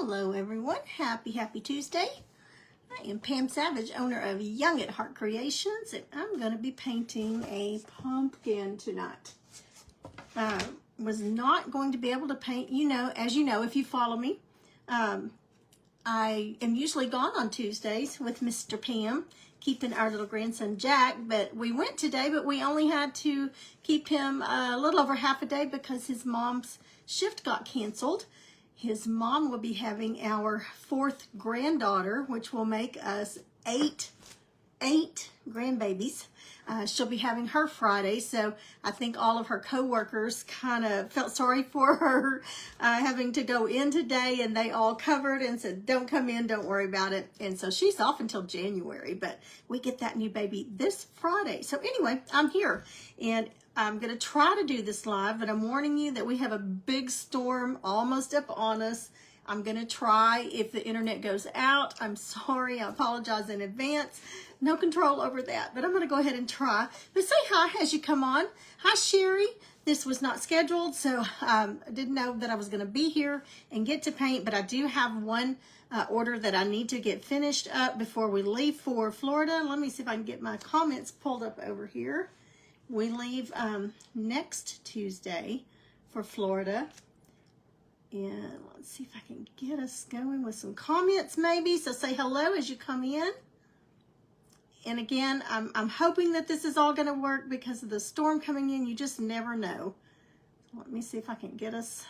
Hello everyone, happy Tuesday. I am Pam Savage, owner of Young at Heart Creations, and I'm going to be painting a pumpkin tonight. Was not going to be able to paint, as you know, if you follow me. I am usually gone on Tuesdays with Mr. Pam, keeping our little grandson Jack, but we went today, but we only had to keep him a little over half a day because his mom's shift got canceled. His mom will be having our 4th granddaughter, which will make us eight grandbabies. She'll be having her Friday, so I think all of her co-workers kind of felt sorry for her having to go in today, and they all covered and said, don't come in, don't worry about it. And so she's off until January, but we get that new baby this Friday. So anyway, I'm here, and I'm going to try to do this live, but I'm warning you that we have a big storm almost up on us. I'm going to try. If the internet goes out, I'm sorry. I apologize in advance. No control over that, but I'm going to go ahead and try. But say hi as you come on. Hi, Sherry. This was not scheduled, so I didn't know that I was going to be here and get to paint, but I do have one order that I need to get finished up before we leave for Florida. Let me see if I can get my comments pulled up over here. We leave next Tuesday for Florida. And let's see if I can get us going with some comments maybe. So say hello as you come in. And again, I'm hoping that this is all going to work because of the storm coming in. You just never know. Let me see if I can get us.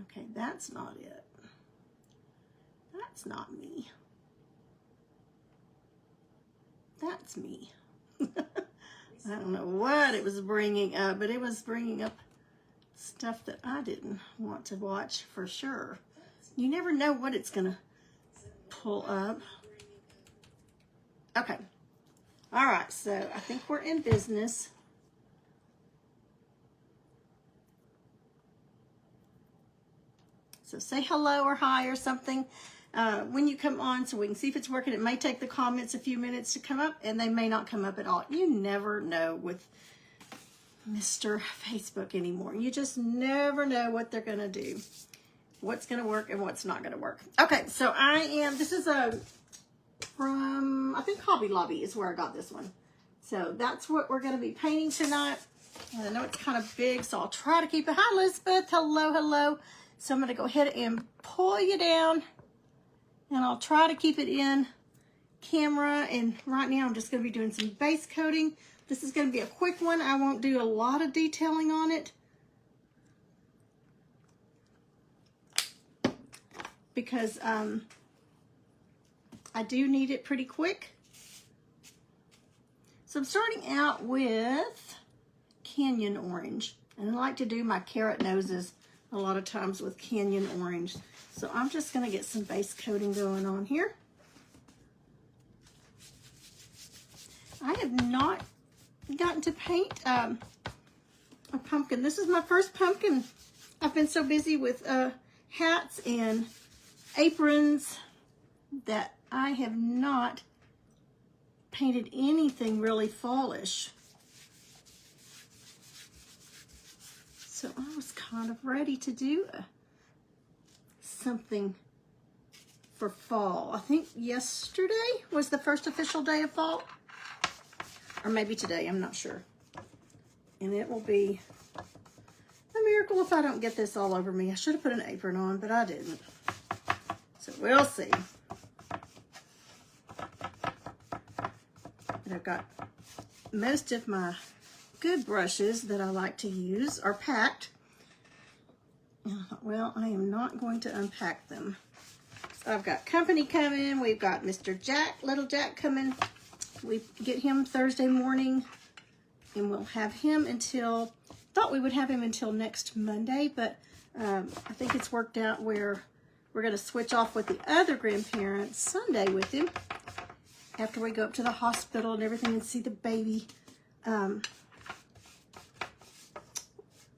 Okay, that's not it. That's not me. That's me. I don't know what it was bringing up, but it was bringing up stuff that I didn't want to watch for sure. You never know what it's going to pull up. Okay. All right, so I think we're in business. So say hello or hi or something when you come on so we can see if it's working. It may take the comments a few minutes to come up, and they may not come up at all. You never know with Mr. Facebook anymore. You just never know what they're going to do, what's going to work and what's not going to work. Okay, so this is from, I think Hobby Lobby is where I got this one. So that's what we're going to be painting tonight. And I know it's kind of big, so I'll try to keep it. Hi, Elizabeth. Hello. So I'm going to go ahead and pull you down, and I'll try to keep it in camera. And right now I'm just going to be doing some base coating. This is going to be a quick one. I won't do a lot of detailing on it because I do need it pretty quick. So I'm starting out with Canyon Orange, and I like to do my carrot noses a lot of times with Canyon Orange. So I'm just going to get some base coating going on here. I have not gotten to paint a pumpkin. This is my first pumpkin. I've been so busy with hats and aprons that I have not painted anything really fallish. So I was kind of ready to do something for fall. I think yesterday was the first official day of fall. Or maybe today, I'm not sure. And it will be a miracle if I don't get this all over me. I should have put an apron on, but I didn't. So we'll see. And I've got most of my good brushes that I like to use are packed. Well, I am not going to unpack them. So I've got company coming. We've got Mr. Jack, little Jack coming. We get him Thursday morning, and we'll have him until, thought we would have him until next Monday, but I think it's worked out where we're going to switch off with the other grandparents Sunday with him after we go up to the hospital and everything and see the baby.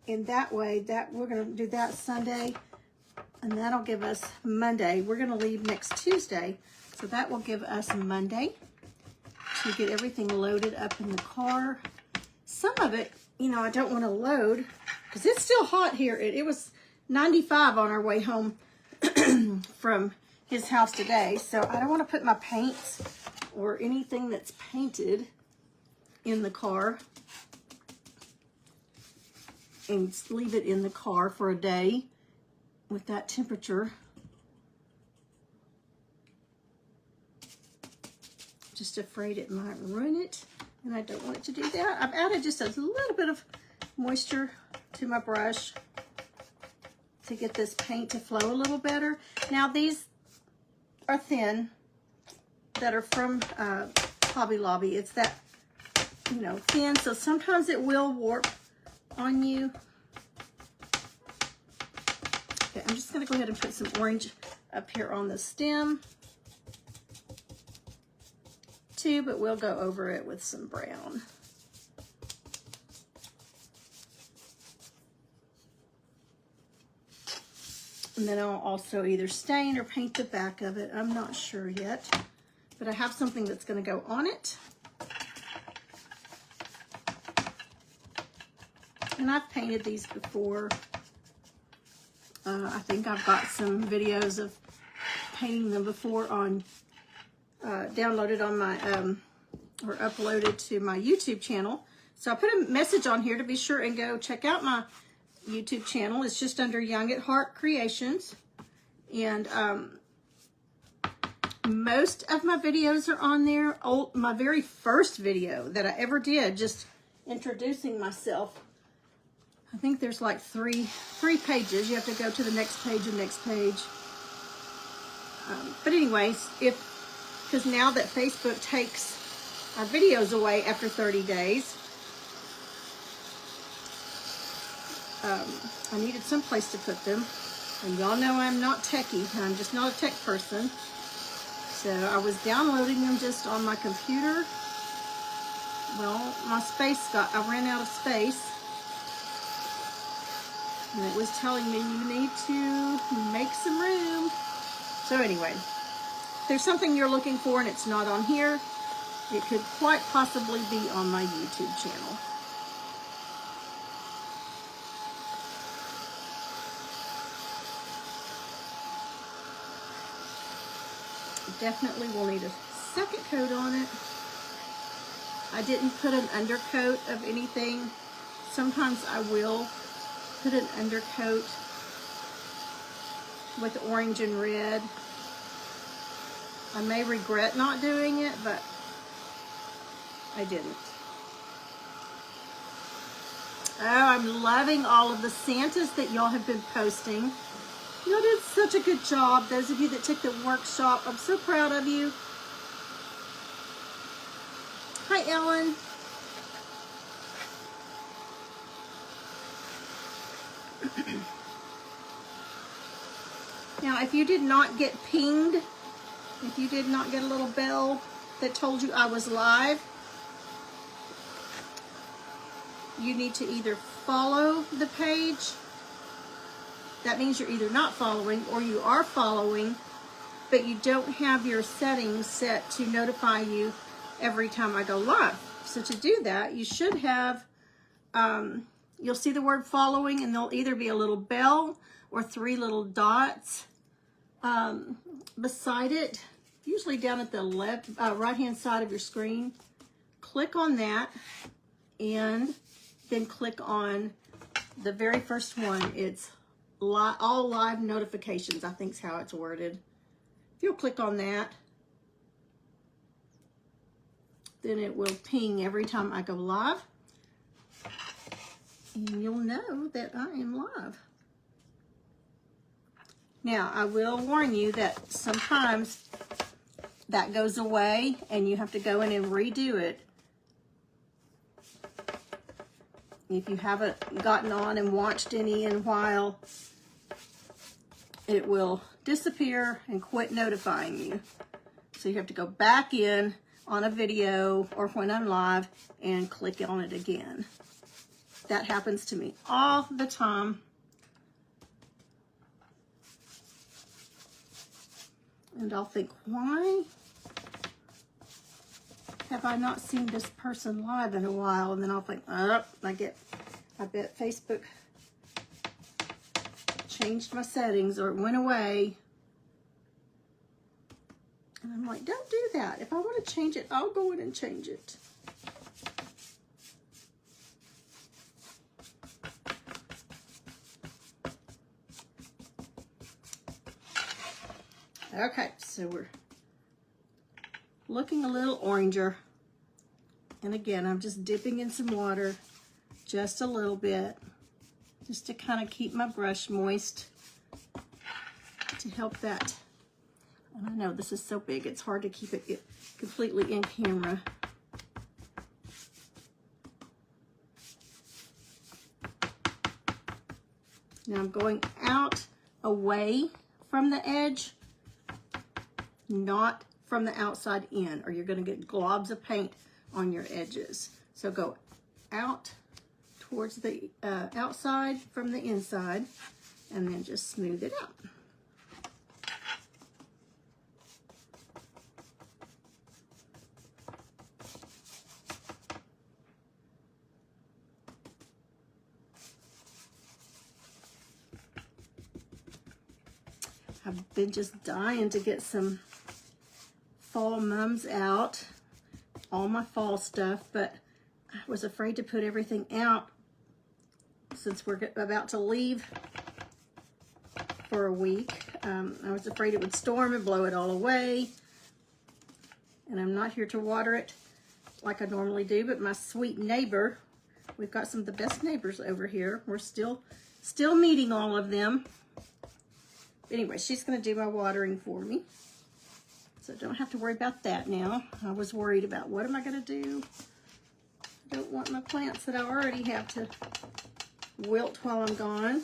In that way, that we're going to do that Sunday, and that'll give us Monday. We're going to leave next Tuesday, so that will give us Monday to get everything loaded up in the car. Some of it, I don't want to load because it's still hot here. It was 95 on our way home from his house today. So I don't want to put my paints or anything that's painted in the car and leave it in the car for a day with that temperature. Just afraid it might ruin it, and I don't want it to do that. I've added just a little bit of moisture to my brush to get this paint to flow a little better. Now these are thin, that are from Hobby Lobby. It's that, you know, thin, so sometimes it will warp on you. Okay, I'm just gonna go ahead and put some orange up here on the stem too, but we'll go over it with some brown. And then I'll also either stain or paint the back of it. I'm not sure yet, but I have something that's going to go on it. And I've painted these before. I think I've got some videos of painting them before on downloaded on my or uploaded to my YouTube channel. So I put a message on here to be sure and go check out my YouTube channel. It's just under Young at Heart Creations, and most of my videos are on there. My very first video that I ever did, just introducing myself, I think there's like three pages. You have to go to the next page and next page. But anyways, because now that Facebook takes our videos away after 30 days, I needed some place to put them. And y'all know I'm not techie. I'm just not a tech person. So I was downloading them just on my computer. Well, I ran out of space. And it was telling me you need to make some room. So anyway, if there's something you're looking for and it's not on here, it could quite possibly be on my YouTube channel. Definitely will need a second coat on it. I didn't put an undercoat of anything. Sometimes I will put an undercoat with orange and red. I may regret not doing it, but I didn't. Oh, I'm loving all of the Santas that y'all have been posting. You did such a good job. Those of you that took the workshop, I'm so proud of you. Hi, Ellen. Now, if you did not get pinged, if you did not get a little bell that told you I was live, you need to either follow the page. That means you're either not following or you are following, but you don't have your settings set to notify you every time I go live. So to do that, you should have, you'll see the word following, and there'll either be a little bell or 3 little dots beside it, usually down at the left, right-hand side of your screen. Click on that, and then click on the very first one. It's all live notifications, I think is how it's worded. If you'll click on that, then it will ping every time I go live, and you'll know that I am live. Now, I will warn you that sometimes that goes away and you have to go in and redo it. If you haven't gotten on and watched any in a while, it will disappear and quit notifying you. So you have to go back in on a video or when I'm live and click on it again. That happens to me all the time. And I'll think, why have I not seen this person live in a while? And then I'll think, oh, I bet Facebook changed my settings or it went away. And I'm like, don't do that. If I want to change it, I'll go in and change it. Okay, so we're looking a little oranger. And again, I'm just dipping in some water, just a little bit, just to kind of keep my brush moist, to help that. And I know this is so big, it's hard to keep it completely in camera. Now I'm going out away from the edge, not from the outside in, or you're going to get globs of paint on your edges. So go out towards the outside from the inside, and then just smooth it out. I've been just dying to get some fall mums out, all my fall stuff, but I was afraid to put everything out since we're about to leave for a week. I was afraid it would storm and blow it all away, and I'm not here to water it like I normally do, but my sweet neighbor, we've got some of the best neighbors over here. We're still meeting all of them. Anyway, she's going to do my watering for me. So don't have to worry about that now. I was worried about what am I going to do. I don't want my plants that I already have to wilt while I'm gone.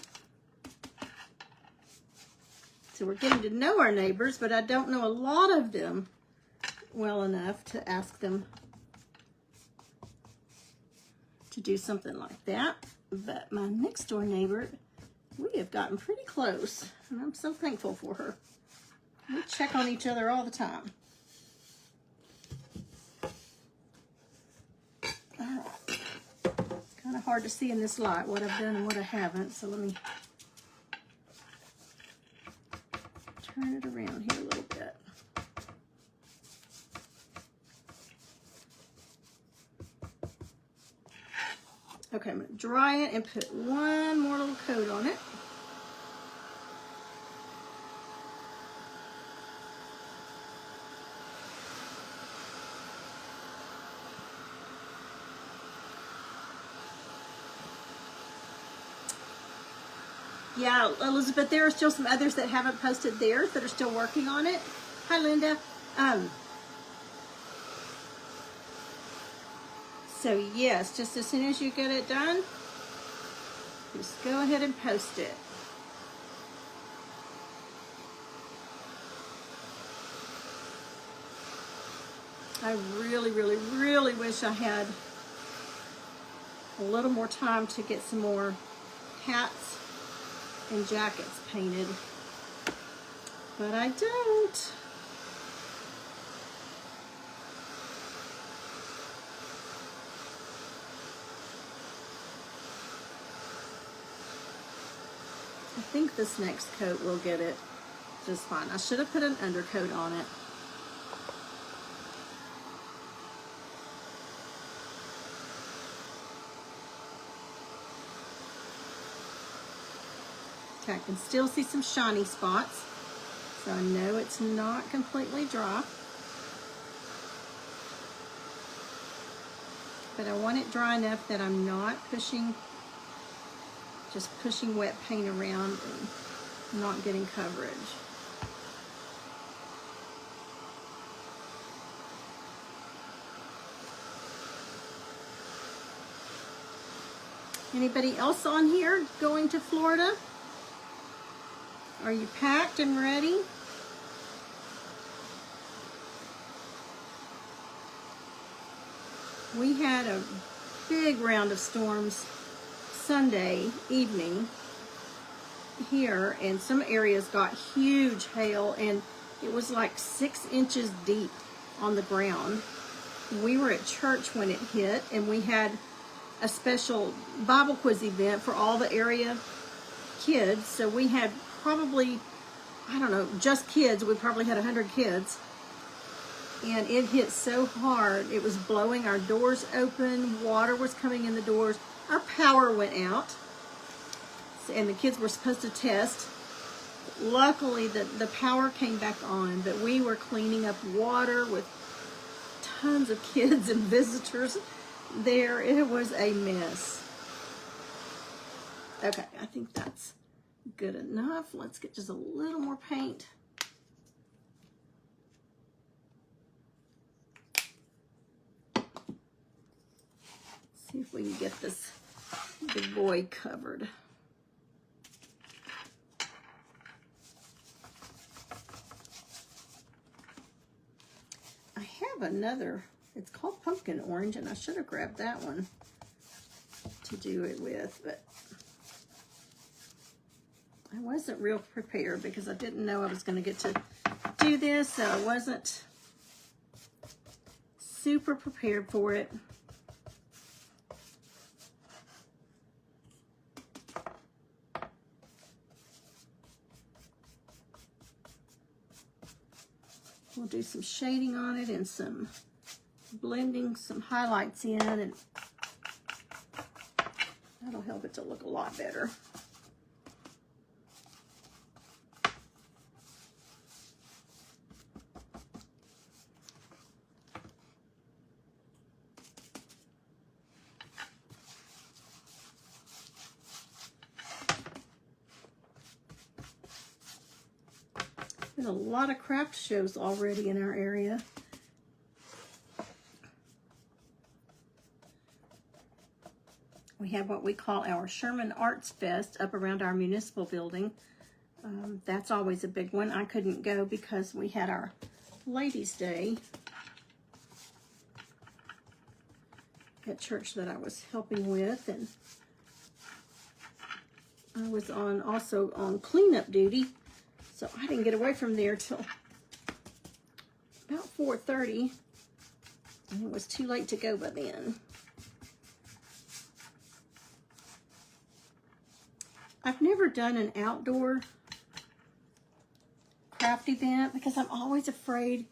So we're getting to know our neighbors, but I don't know a lot of them well enough to ask them to do something like that. But my next door neighbor, we have gotten pretty close, and I'm so thankful for her. We check on each other all the time. All right. It's kind of hard to see in this light what I've done and what I haven't, so let me turn it around here a little bit. Okay, I'm going to dry it and put one more little coat on it. Yeah, Elizabeth, there are still some others that haven't posted theirs that are still working on it. Hi, Linda. So yes, just as soon as you get it done, just go ahead and post it. I really, really, really wish I had a little more time to get some more hats and jackets painted, but I don't. I think this next coat will get it just fine. I should have put an undercoat on it. Okay, I can still see some shiny spots, so I know it's not completely dry. But I want it dry enough that I'm not just pushing wet paint around and not getting coverage. Anybody else on here going to Florida? Are you packed and ready? We had a big round of storms Sunday evening here, and some areas got huge hail, and it was like 6 inches deep on the ground. We were at church when it hit, and we had a special Bible quiz event for all the area kids, so we had probably, I don't know, just kids, we probably had 100 kids. And it hit so hard, it was blowing our doors open, water was coming in the doors, our power went out, and the kids were supposed to test. Luckily, the power came back on, but we were cleaning up water with tons of kids and visitors there. It was a mess. Okay, I think that's good enough. Let's get just a little more paint. See if we can get this big boy covered. I have another, it's called pumpkin orange, and I should have grabbed that one to do it with, but I wasn't real prepared because I didn't know I was going to get to do this, so I wasn't super prepared for it. We'll do some shading on it and some blending some highlights in, and that'll help it to look a lot better. There's a lot of craft shows already in our area. We have what we call our Sherman Arts Fest up around our municipal building. That's always a big one. I couldn't go because we had our Ladies' Day at church that I was helping with, and I was also on cleanup duty. So I didn't get away from there till about 4:30, and it was too late to go by then. I've never done an outdoor craft event because I'm always afraid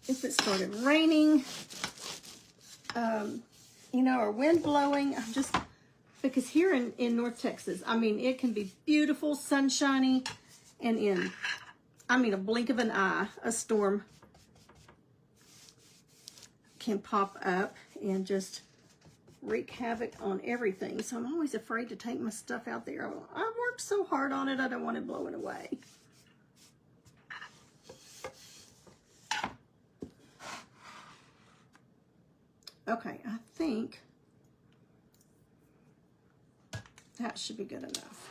if it started raining, you know, or wind blowing. Because here in North Texas, I mean, it can be beautiful, sunshiny, and in, I mean, a blink of an eye, a storm can pop up and just wreak havoc on everything. So I'm always afraid to take my stuff out there. I worked so hard on it, I don't want it blowing away. Okay, I think that should be good enough.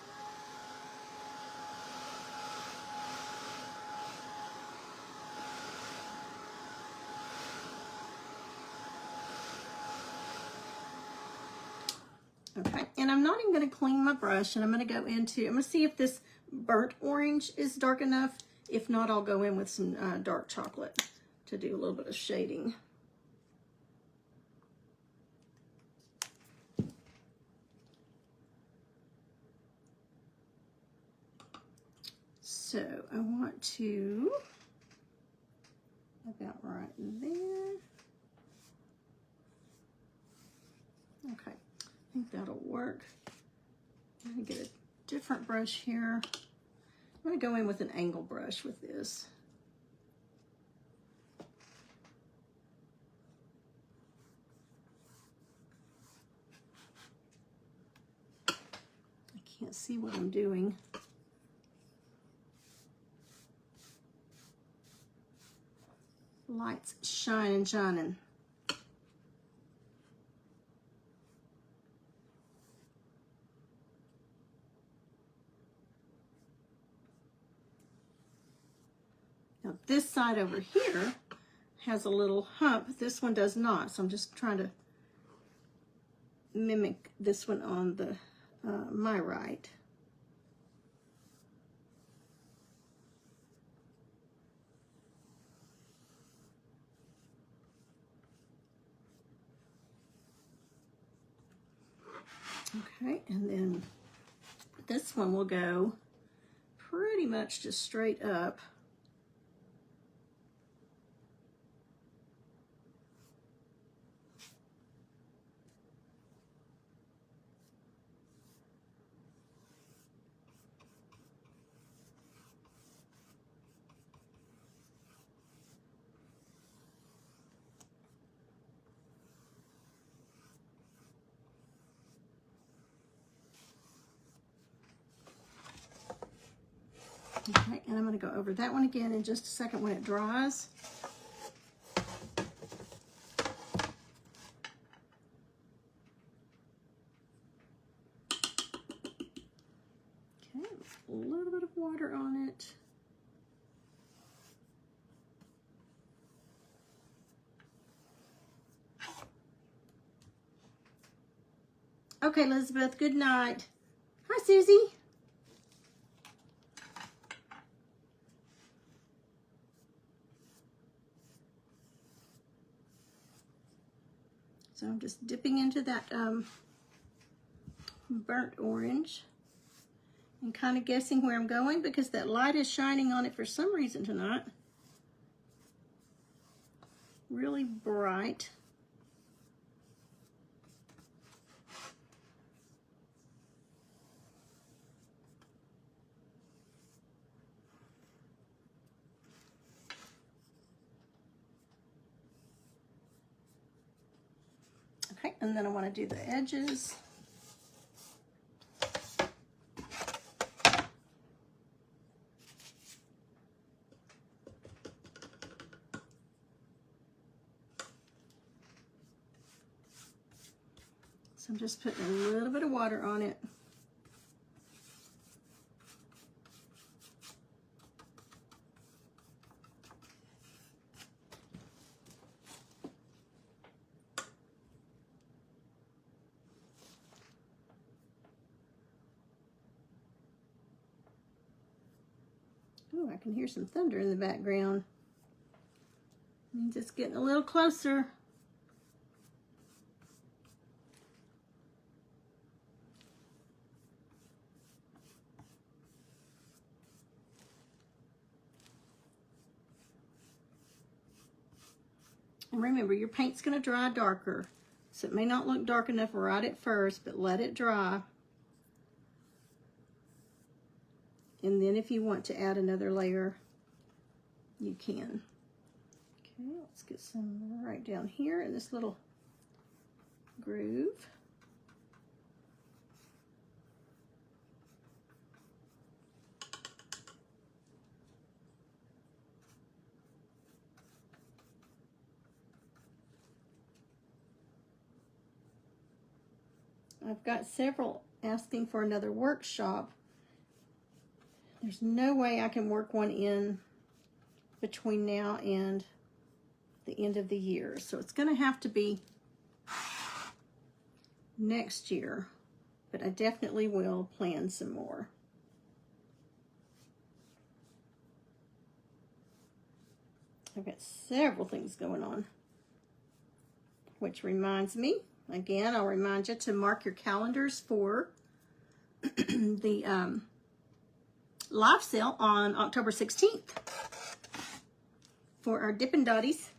Okay, and I'm not even going to clean my brush, and I'm going to see if this burnt orange is dark enough. If not, I'll go in with some dark chocolate to do a little bit of shading. So I want to, about right there. Okay, I think that'll work. I'm gonna get a different brush here. I'm gonna go in with an angle brush with this. I can't see what I'm doing. Lights shining, shining. Now this side over here has a little hump. This one does not, so I'm just trying to mimic this one on the my right. Okay, and then This one will go pretty much just straight up. Okay, and I'm going to go over that one again in just a second when it dries. Okay, a little bit of water on it. Okay, Elizabeth, good night. Hi, Susie. So I'm just dipping into that burnt orange and kind of guessing where I'm going because that light is shining on it for some reason tonight. Really bright. Okay, and then I want to do the edges. So I'm just putting a little bit of water on it. Oh, I can hear some thunder in the background. Means it's getting a little closer. And remember, your paint's going to dry darker. So it may not look dark enough right at first, but let it dry. And then if you want to add another layer, you can. Okay, let's get some right down here in this little groove. I've got several asking for another workshop. There's no way I can work one in between now and the end of the year. So it's going to have to be next year, but I definitely will plan some more. I've got several things going on, which reminds me, again, I'll remind you to mark your calendars for the live sale on October 16th for our Dippin' Dotties.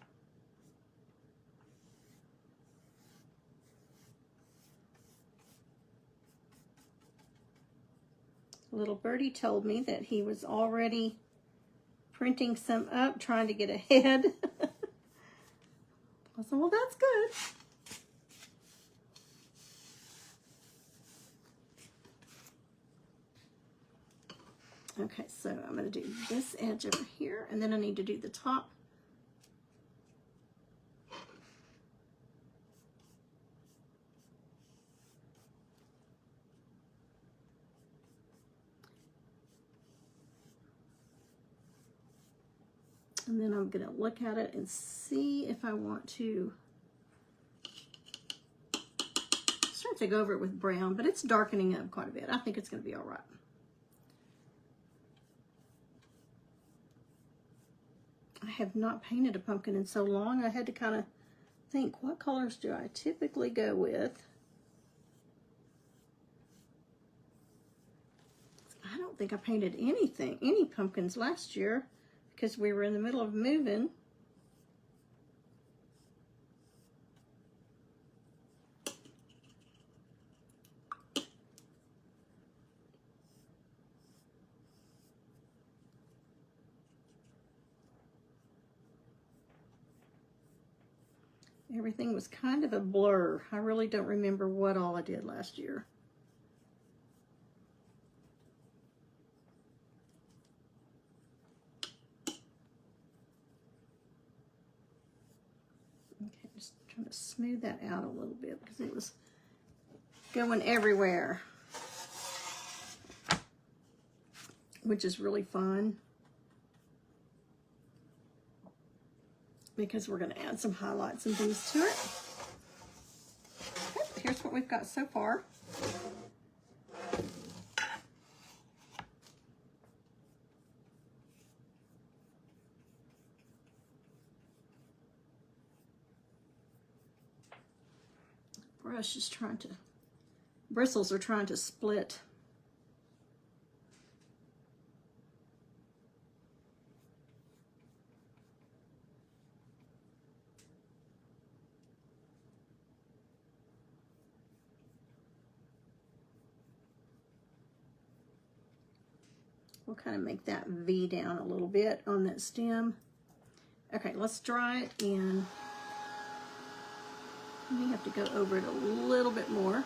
Little birdie told me that he was already printing some up, trying to get ahead. I said, well, that's good. Okay, so I'm going to do this edge over here, and then I need to do the top. And then I'm going to look at it and see if I want to start to go over it with brown, but it's darkening up quite a bit. I think it's going to be all right. I have not painted a pumpkin in so long. I had to kind of think, what colors do I typically go with? don't think I painted any pumpkins last year because we were in the middle of moving. Everything was kind of a blur. I really don't remember what all I did last year. Okay, just trying to smooth that out a little bit because it was going everywhere, which is really fun because we're going to add some highlights and things to it. Okay, here's what we've got so far. Brush is trying to, bristles are trying to split. We'll kind of make that V down a little bit on that stem. Okay, let's dry it and we have to go over it a little bit more.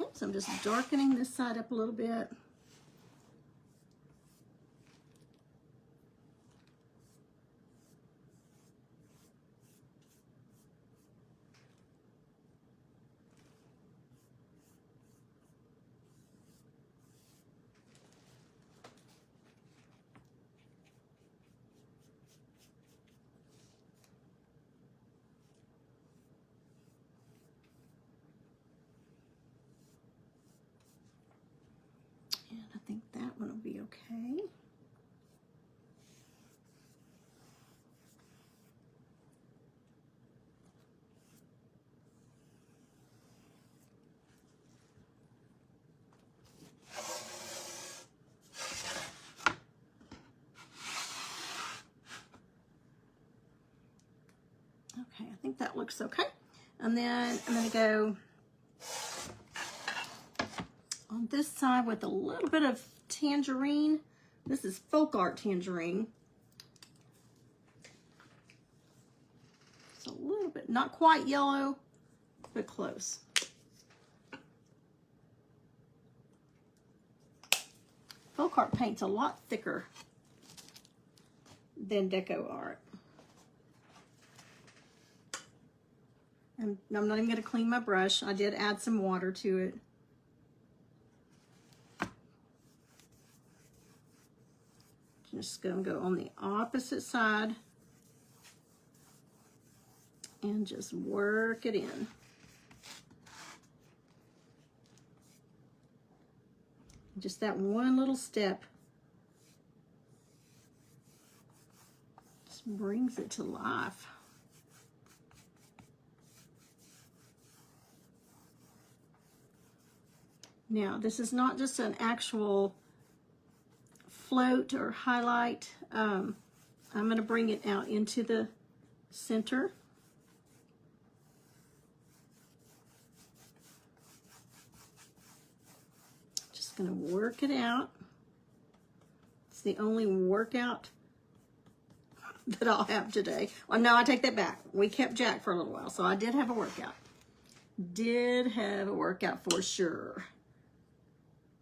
Okay, so I'm just darkening this side up a little bit. And I think that one will be okay. Okay, I think that looks okay. And then I'm going to go on this side with a little bit of tangerine. This is Folk Art Tangerine. It's a little bit, not quite yellow, but close. Folk Art paint's a lot thicker than Deco Art. And I'm not even going to clean my brush. I did add some water to it. Just going to go on the opposite side and just work it in. Just that one little step just brings it to life. Now, this is not just an actual float or highlight. I'm going to bring it out into the center. Just going to work it out. It's the only workout that I'll have today. Well, no, I take that back. We kept Jack for a little while, so I did have a workout. Did have a workout for sure.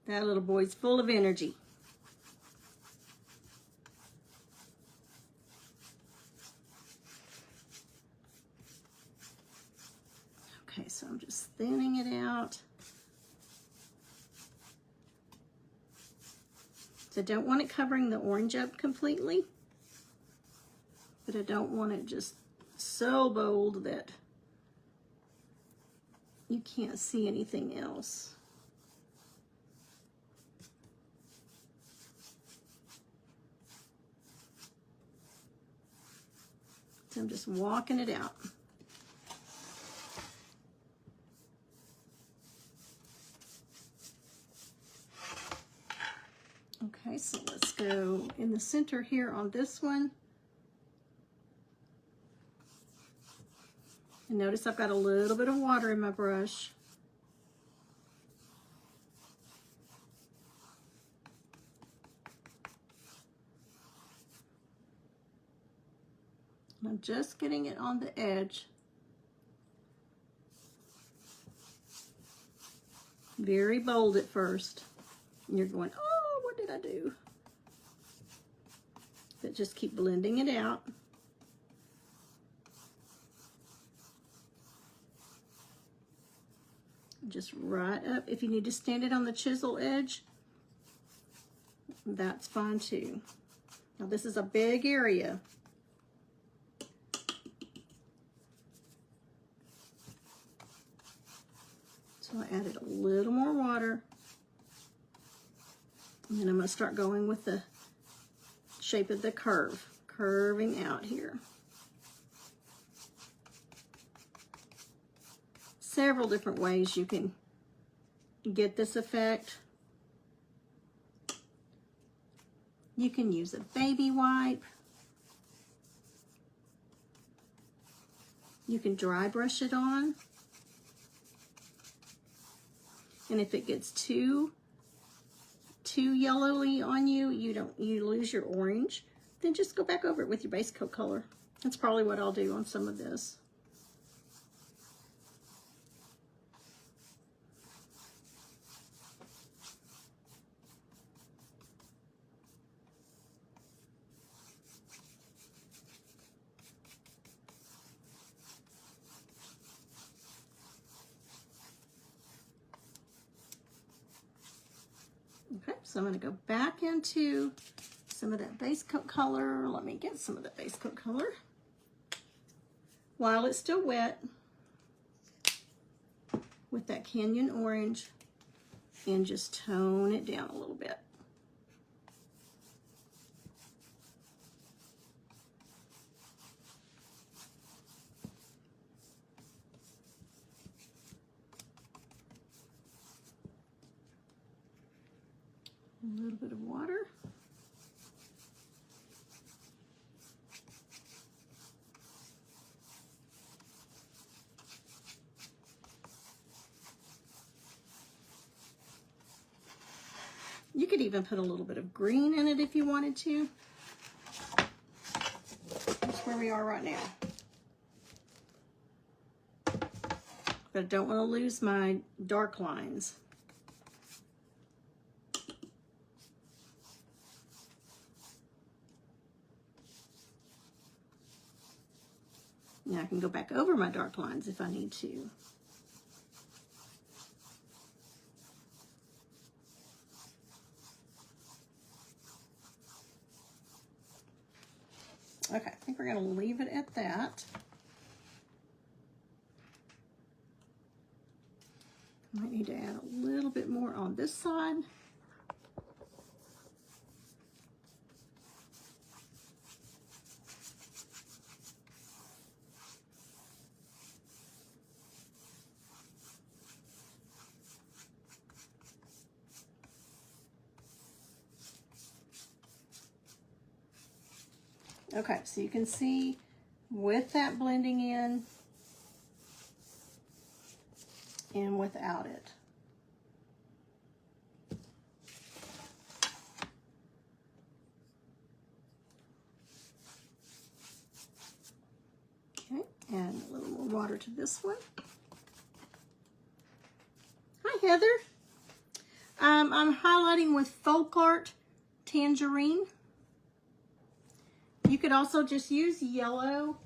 That little boy's full of energy. so I'm just thinning it out. So I don't want it covering the orange up completely, but I don't want it just so bold that you can't see anything else. So I'm just walking it out. Okay, so let's go in the center here on this one. And notice I've got a little bit of water in my brush. And I'm just getting it on the edge. Very bold at first. And you're going, oh, what did I do? But just keep blending it out. Just right up. If you need to stand it on the chisel edge, that's fine too. Now this is a big area. So I added a little more water. And then I'm going to start going with the shape of the curve, curving out here. Several different ways you can get this effect. You can use a baby wipe. You can dry brush it on. And if it gets too yellowy on you, you lose your orange, then just go back over it with your base coat color. That's probably what I'll do on some of this. Okay, so I'm going to go back into some of that base coat color. Let me get some of that base coat color while it's still wet with that Canyon Orange, and just tone it down a little bit. A little bit of water. You could even put a little bit of green in it if you wanted to. That's where we are right now. But I don't want to lose my dark lines. Now I can go back over my dark lines if I need to. Okay, I think we're going to leave it at that. Might need to add a little bit more on this side. Okay, so you can see with that blending in and without it. Okay, add a little more water to this one. Hi, Heather. I'm highlighting with Folk Art Tangerine. You could also just use yellow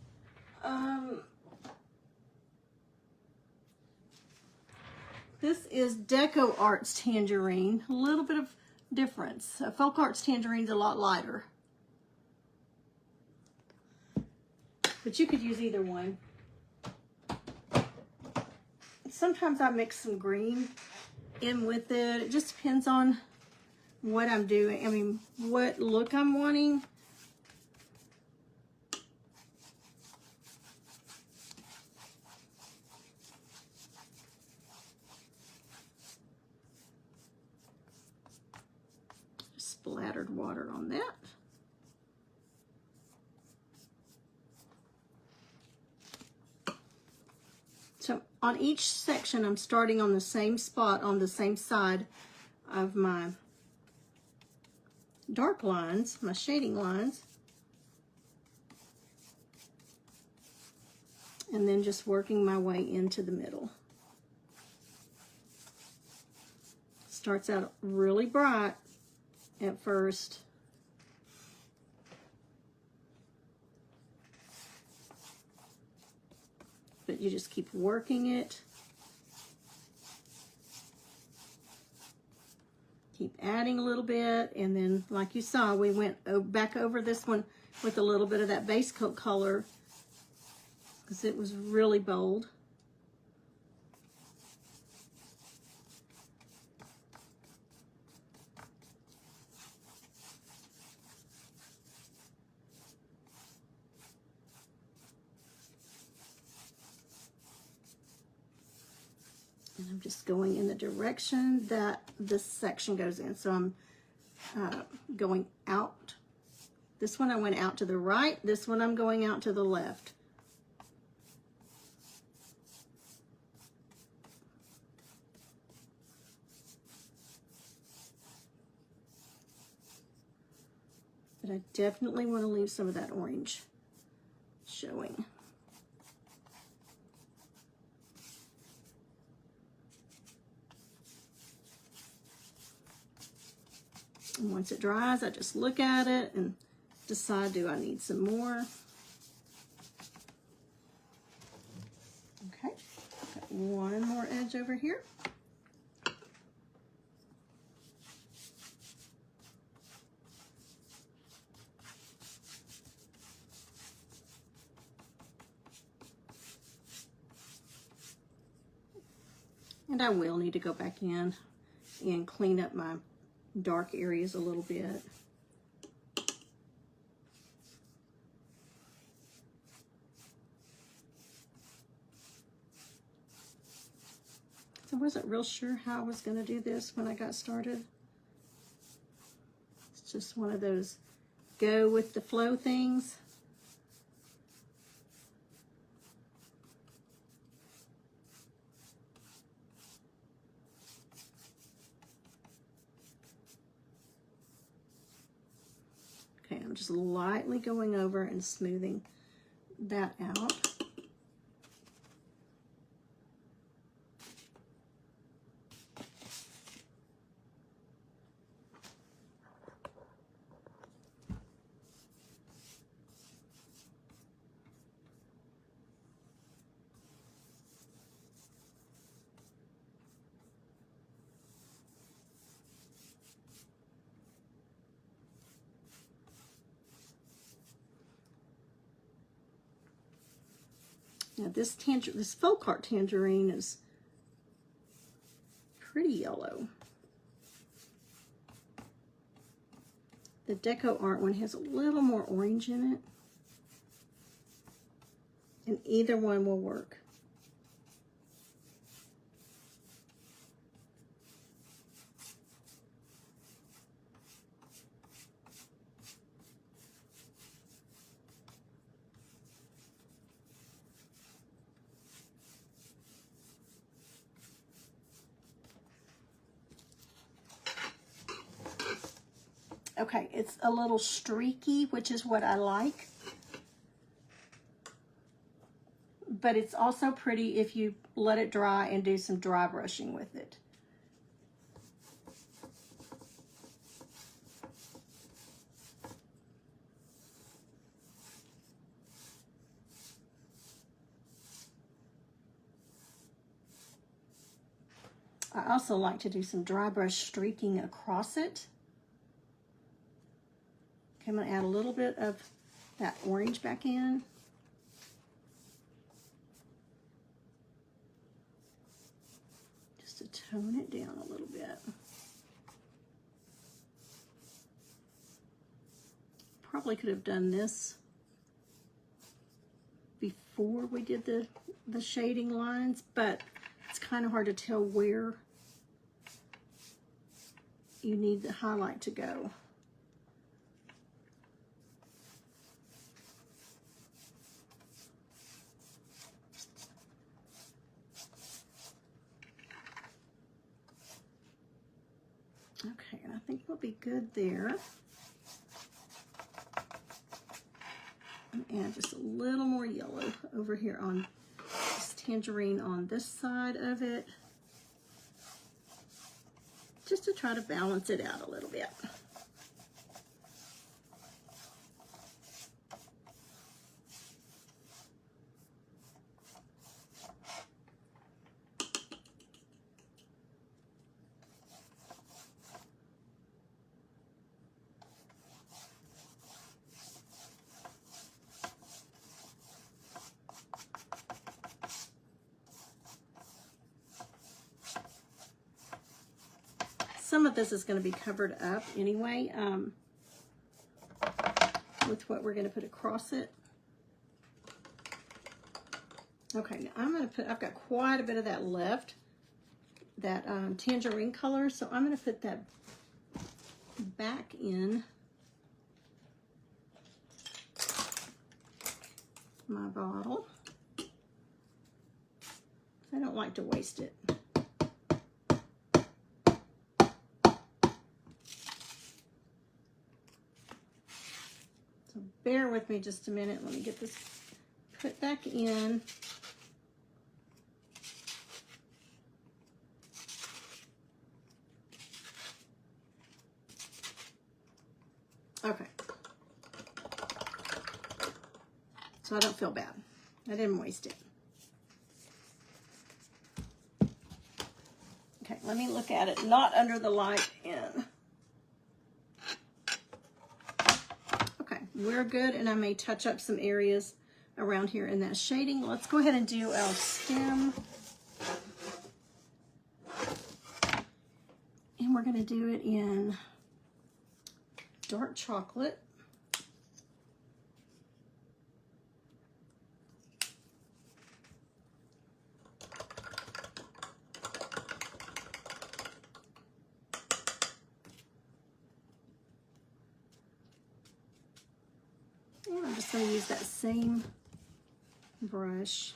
This is Deco Arts Tangerine. A little bit of difference. Folk Arts Tangerine's a lot lighter. But you could use either one. Sometimes I mix some green in with it. It just depends on what I'm doing. I mean, what look I'm wanting. Splattered water on that. So on each section, I'm starting on the same spot on the same side of my dark lines, my shading lines. And then just working my way into the middle. Starts out really bright at first. But you just keep working it. Keep adding a little bit, and then like you saw, we went back over this one with a little bit of that base coat color because it was really bold. And I'm just going in the direction that this section goes in. So I'm going out. This one I went out to the right. This one I'm going out to the left. But I definitely want to leave some of that orange showing. And once it dries, I just look at it and decide, do I need some more? Okay, got one more edge over here. And I will need to go back in and clean up my dark areas a little bit. So I wasn't real sure how I was going to do this when I got started. It's just one of those go with the flow things. Okay, I'm just lightly going over and smoothing that out. Now this Folk Art Tangerine is pretty yellow. The Deco Art one has a little more orange in it. And either one will work. Okay, it's a little streaky, which is what I like. But it's also pretty if you let it dry and do some dry brushing with it. I also like to do some dry brush streaking across it. Okay, I'm going to add a little bit of that orange back in. Just to tone it down a little bit. Probably could have done this before we did the shading lines, but it's kind of hard to tell where you need the highlight to go. Okay, I think we'll be good there. And just a little more yellow over here on this tangerine on this side of it, just to try to balance it out a little bit. Some of this is going to be covered up anyway with what we're going to put across it. Okay, now I'm going to put, I've got quite a bit of that left, that tangerine color, so I'm going to put that back in my bottle. I don't like to waste it. Bear with me just a minute. Let me get this put back in. Okay. So I don't feel bad. I didn't waste it. Okay, let me look at it. Not under the light in. We're good, and I may touch up some areas around here in that shading. Let's go ahead and do our stem. And we're going to do it in dark chocolate. And I'm just going to use that same brush.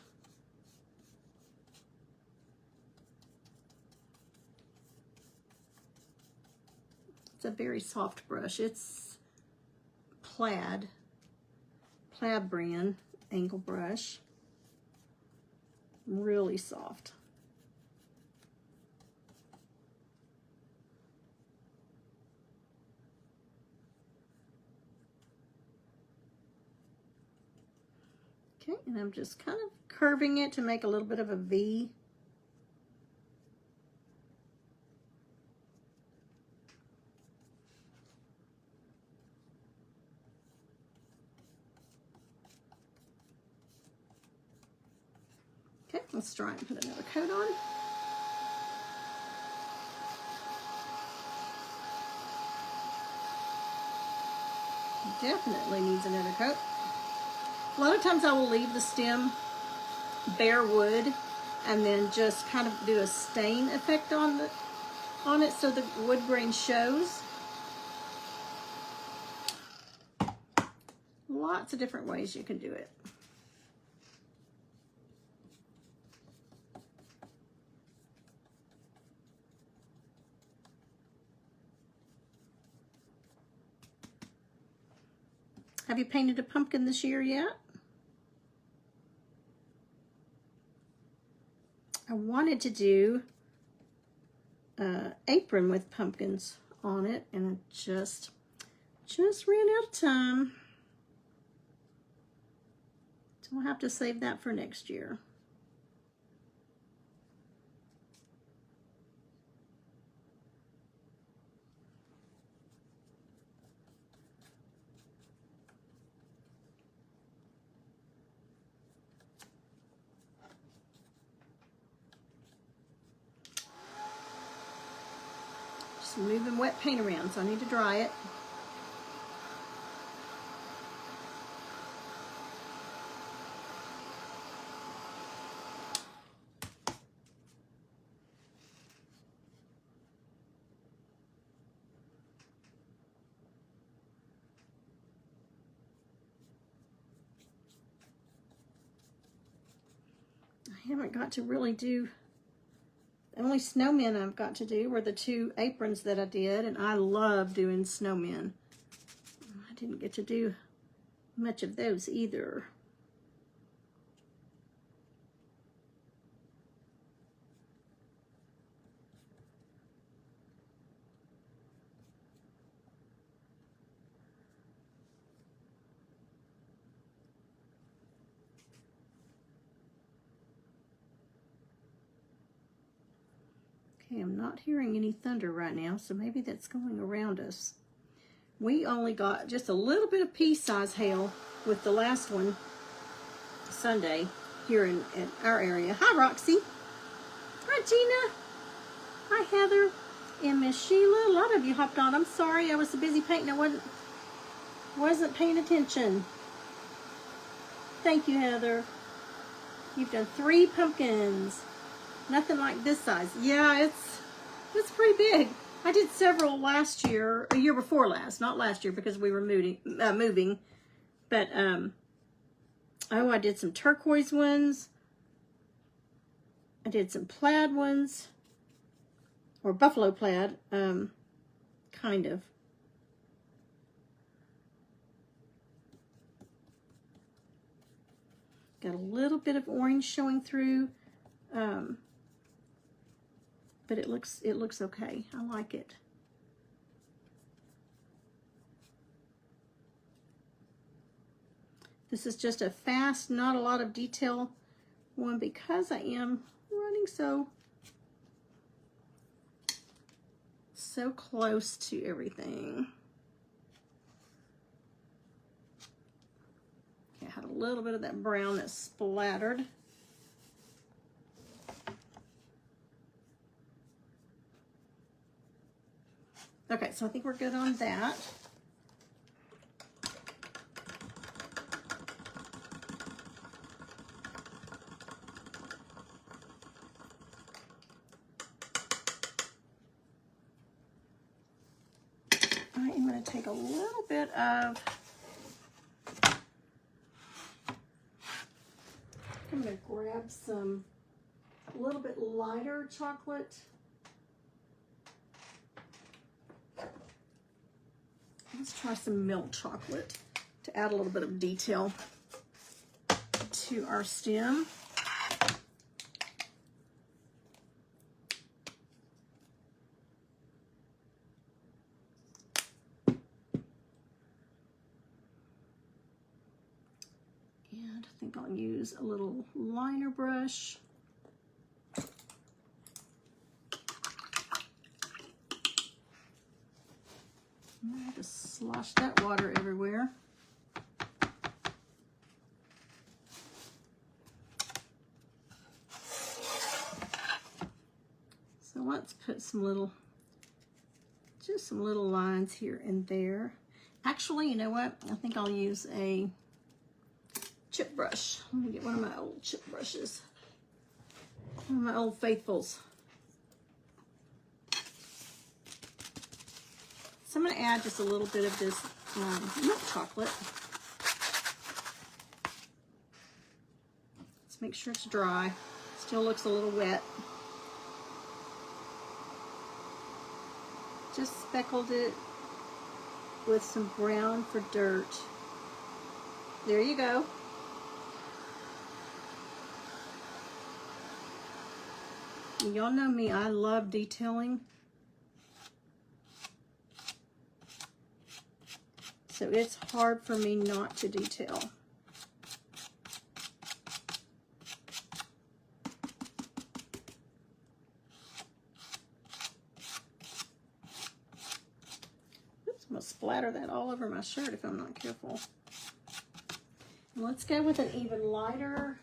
It's a very soft brush. It's Plaid brand angle brush. Really soft. Okay, and I'm just kind of curving it to make a little bit of a V. Okay, let's try and put another coat on. Definitely needs another coat. A lot of times I will leave the stem bare wood and then just kind of do a stain effect on it so the wood grain shows. Lots of different ways you can do it. Have you painted a pumpkin this year yet? I wanted to do an apron with pumpkins on it, and I just ran out of time. So we'll have to save that for next year. It's moving wet paint around, so I need to dry it. I haven't got to really do, the only snowmen I've got to do were the 2 aprons that I did, and I love doing snowmen. I didn't get to do much of those either. Okay, I'm not hearing any thunder right now, so maybe that's going around us. We only got just a little bit of pea-size hail with the last one Sunday here in our area. Hi, Roxy. Hi, Gina. Hi, Heather. And Miss Sheila. A lot of you hopped on. I'm sorry, I was so busy painting. I wasn't paying attention. Thank you, Heather. You've done 3 pumpkins. Nothing like this size. Yeah, it's pretty big. I did several last year, a year before last, not last year because we were moving. But oh, I did some turquoise ones. I did some plaid ones, or buffalo plaid, kind of. Got a little bit of orange showing through. But it looks okay. I like it. This is just a fast, not a lot of detail one because I am running so close to everything. Okay, I had a little bit of that brown that splattered. Okay, so I think we're good on that. I am going to take a little bit of, I'm going to grab some, a little bit lighter chocolate. Let's try some milk chocolate to add a little bit of detail to our stem. And I think I'll use a little liner brush. I just slosh that water everywhere. So let's put some little, just some little lines here and there. Actually, you know what? I think I'll use a chip brush. Let me get one of my old chip brushes. One of my old faithfuls. So I'm going to add just a little bit of this milk chocolate. Let's make sure it's dry. Still looks a little wet. Just speckled it with some brown for dirt. There you go. Y'all know me, I love detailing. So it's hard for me not to detail. Oops, I'm gonna splatter that all over my shirt if I'm not careful. Let's go with an even lighter.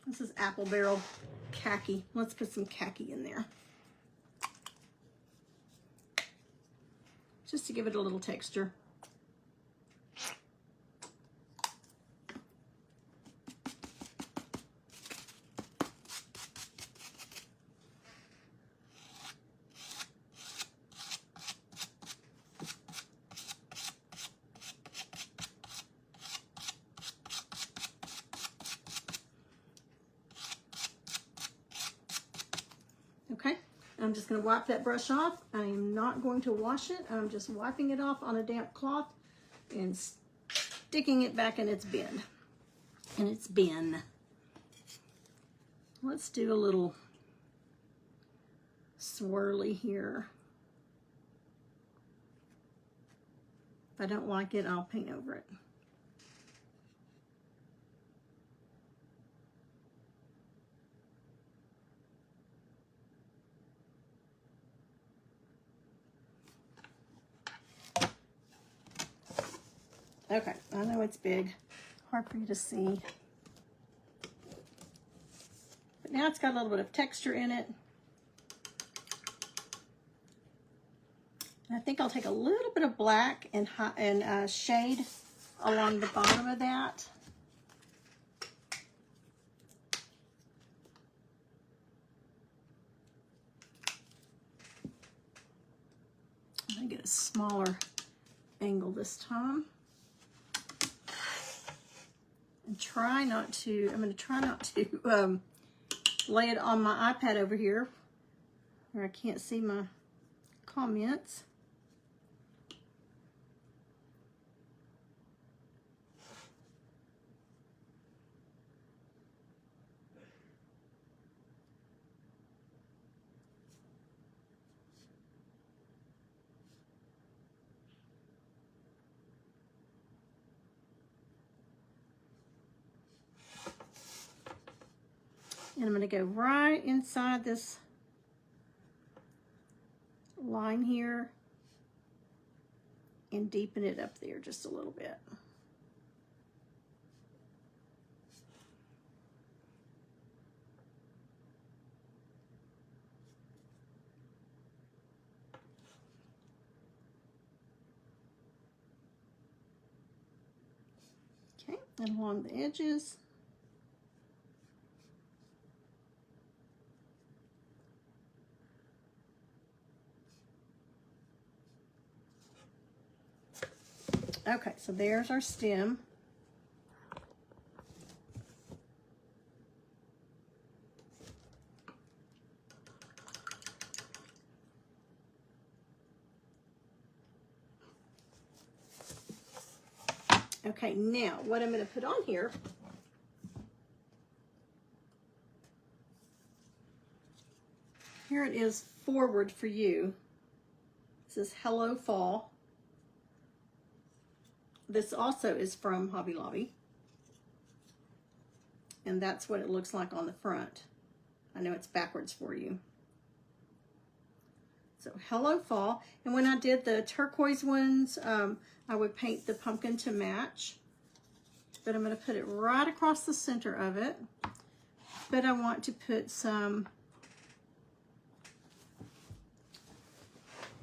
This is Apple Barrel khaki. Let's put some khaki in there. Just to give it a little texture. Okay, I'm just going to wipe that brush off. I am not going to wash it. I'm just wiping it off on a damp cloth and sticking it back in its bin. Let's do a little swirly here. If I don't like it, I'll paint over it. Okay, I know it's big, hard for you to see. But now it's got a little bit of texture in it. And I think I'll take a little bit of black and shade along the bottom of that. I'm gonna get a smaller angle this time. And try not to, I'm going to try not to lay it on my iPad over here where I can't see my comments. And I'm going to go right inside this line here and deepen it up there just a little bit. Okay, and along the edges. Okay, so there's our stem. Okay, now what I'm going to put on here it is forward for you. It says Hello Fall. This also is from Hobby Lobby. And that's what it looks like on the front. I know it's backwards for you. So Hello Fall. And when I did the turquoise ones, I would paint the pumpkin to match. But I'm going to put it right across the center of it. But I want to put some,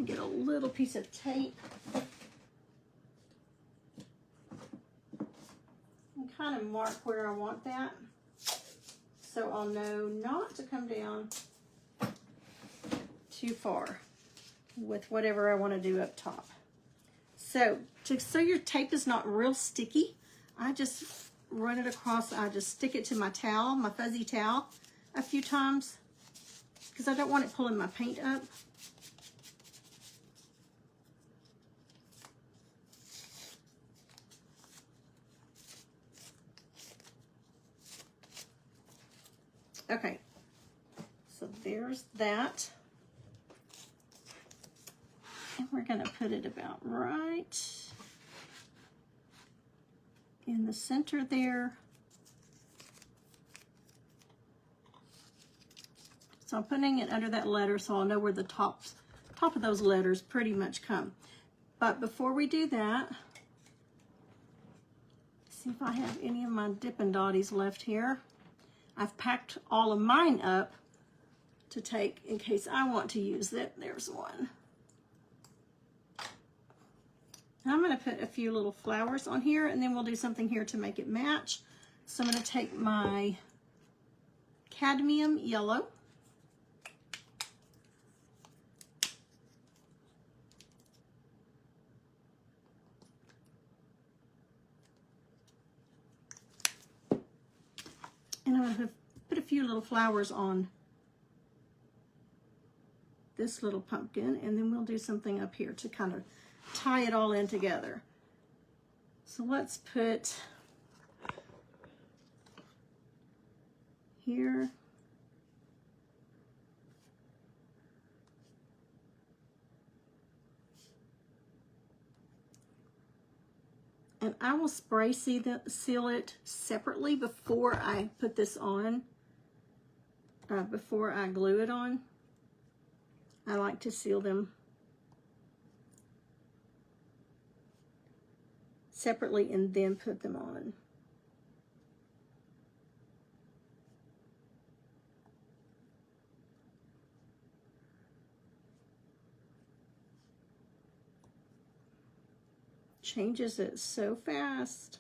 get a little piece of tape. And kind of mark where I want that. So I'll know not to come down too far with whatever I want to do up top. So your tape is not real sticky, I just run it across, I just stick it to my towel, my fuzzy towel, a few times because I don't want it pulling my paint up. Okay, so there's that. And we're going to put it about right in the center there. So I'm putting it under that letter so I'll know where the top of those letters pretty much come. But before we do that, see if I have any of my Dippin' Dotties left here. I've packed all of mine up to take in case I want to use it. There's one. I'm going to put a few little flowers on here, and then we'll do something here to make it match. So I'm going to take my cadmium yellow. And I'm going to put a few little flowers on this little pumpkin, and then we'll do something up here to kind of tie it all in together. So let's put here. And I will spray seal it separately before I put this on, before I glue it on. I like to seal them separately and then put them on. Changes it so fast.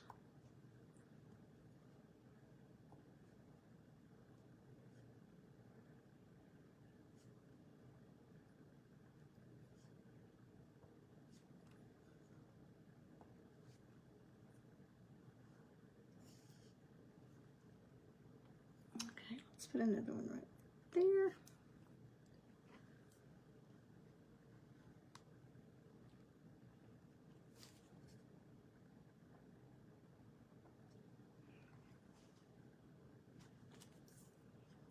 Okay, let's put another one right there.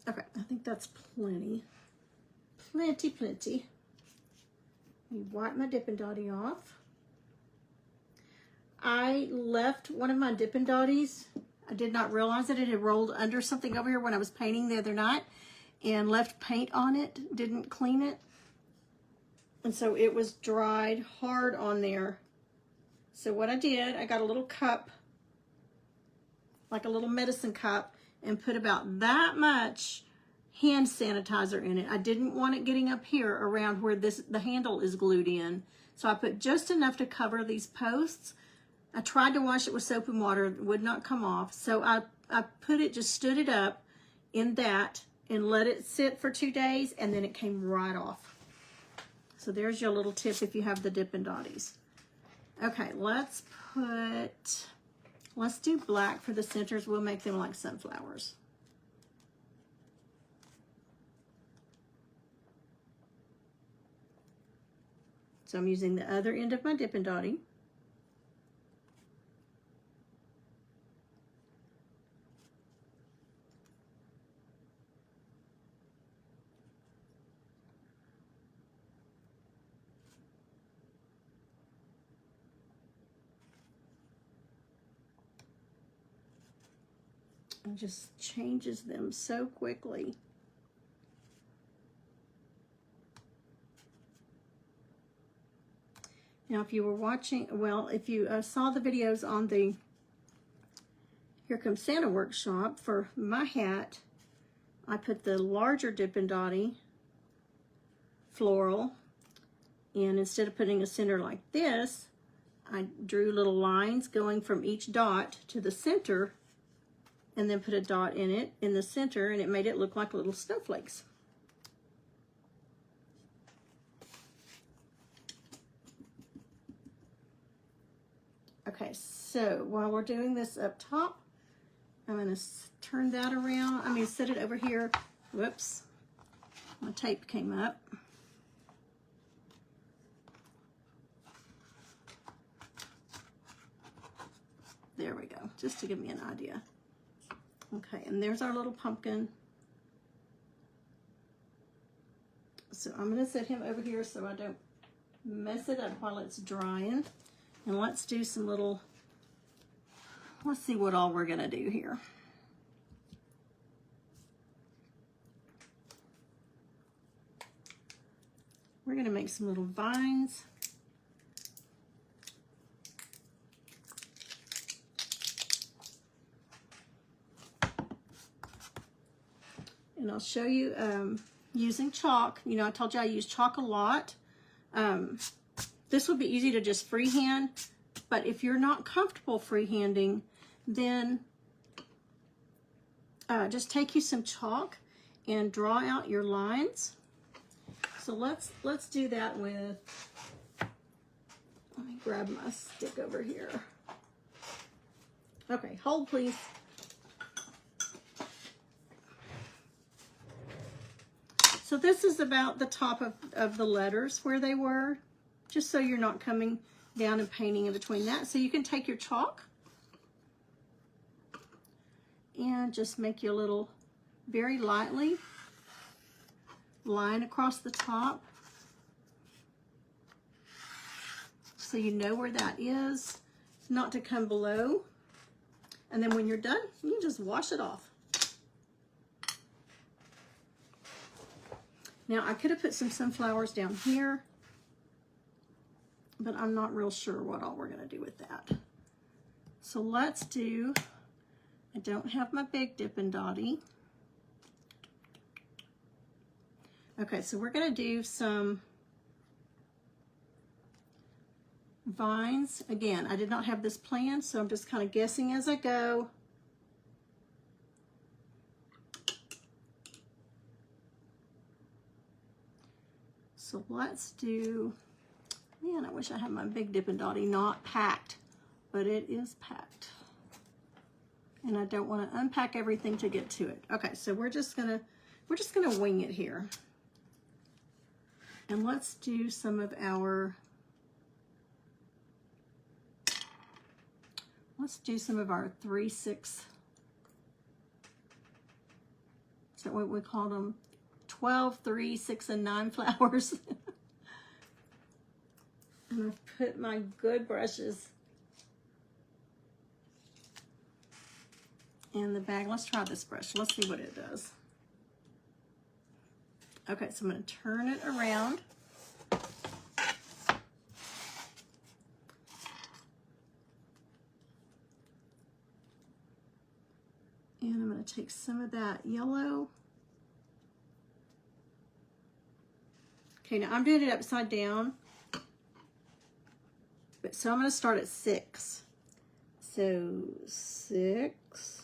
Okay, I think that's plenty. Plenty. Let me wipe my Dippin' Dotty off. I left one of my Dippin' Dotties. I did not realize that it had rolled under something over here when I was painting the other night and left paint on it, didn't clean it. And so it was dried hard on there. So what I did, I got a little cup, like a little medicine cup, and put about that much hand sanitizer in it. I didn't want it getting up here around where the handle is glued in. So I put just enough to cover these posts. I tried to wash it with soap and water, it would not come off. So I just stood it up in that and let it sit for 2 days, and then it came right off. So there's your little tip if you have the Dippin' Dotties. Okay, let's do black for the centers. We'll make them like sunflowers. So I'm using the other end of my Dippin' Dotty. And just changes them so quickly. Now, if you were watching, well, if you saw the videos on the Here Comes Santa workshop for my hat, I put the larger Dippin' Dotty floral, and instead of putting a center like this, I drew little lines going from each dot to the center, and then put a dot in it in the center, and it made it look like little snowflakes. Okay, so while we're doing this up top, I'm going to turn that around. Set it over here. Whoops, my tape came up. There we go, just to give me an idea. Okay, and there's our little pumpkin. So I'm going to set him over here so I don't mess it up while it's drying. And let's do some little, let's see what all we're going to do here. We're going to make some little vines. I'll show you using chalk. You know, I told you I use chalk a lot. This would be easy to just freehand, but if you're not comfortable freehanding, then just take you some chalk and draw out your lines. So let's do that with, let me grab my stick over here. Okay, hold please. So this is about the top of the letters where they were, just so you're not coming down and painting in between that. So you can take your chalk and just make your little, very lightly, line across the top. So you know where that is, not to come below. And then when you're done, you can just wash it off. Now I could have put some sunflowers down here, but I'm not real sure what all we're gonna do with that. So let's do, I don't have my big Dippin' Dotty. Okay, so we're gonna do some vines. Again, I did not have this planned, so I'm just kind of guessing as I go. So let's do, man, I wish I had my big Dippin' Dotty not packed, but it is packed. And I don't want to unpack everything to get to it. Okay, so we're just gonna wing it here. And let's do some of our, let's do some of our 3/6. Is that what we call them? 12, 3, 6, and 9 flowers. And I've put my good brushes in the bag. Let's try this brush. Let's see what it does. Okay, so I'm going to turn it around. And I'm going to take some of that yellow. Okay, now I'm doing it upside down. But so I'm going to start at 6. So 6.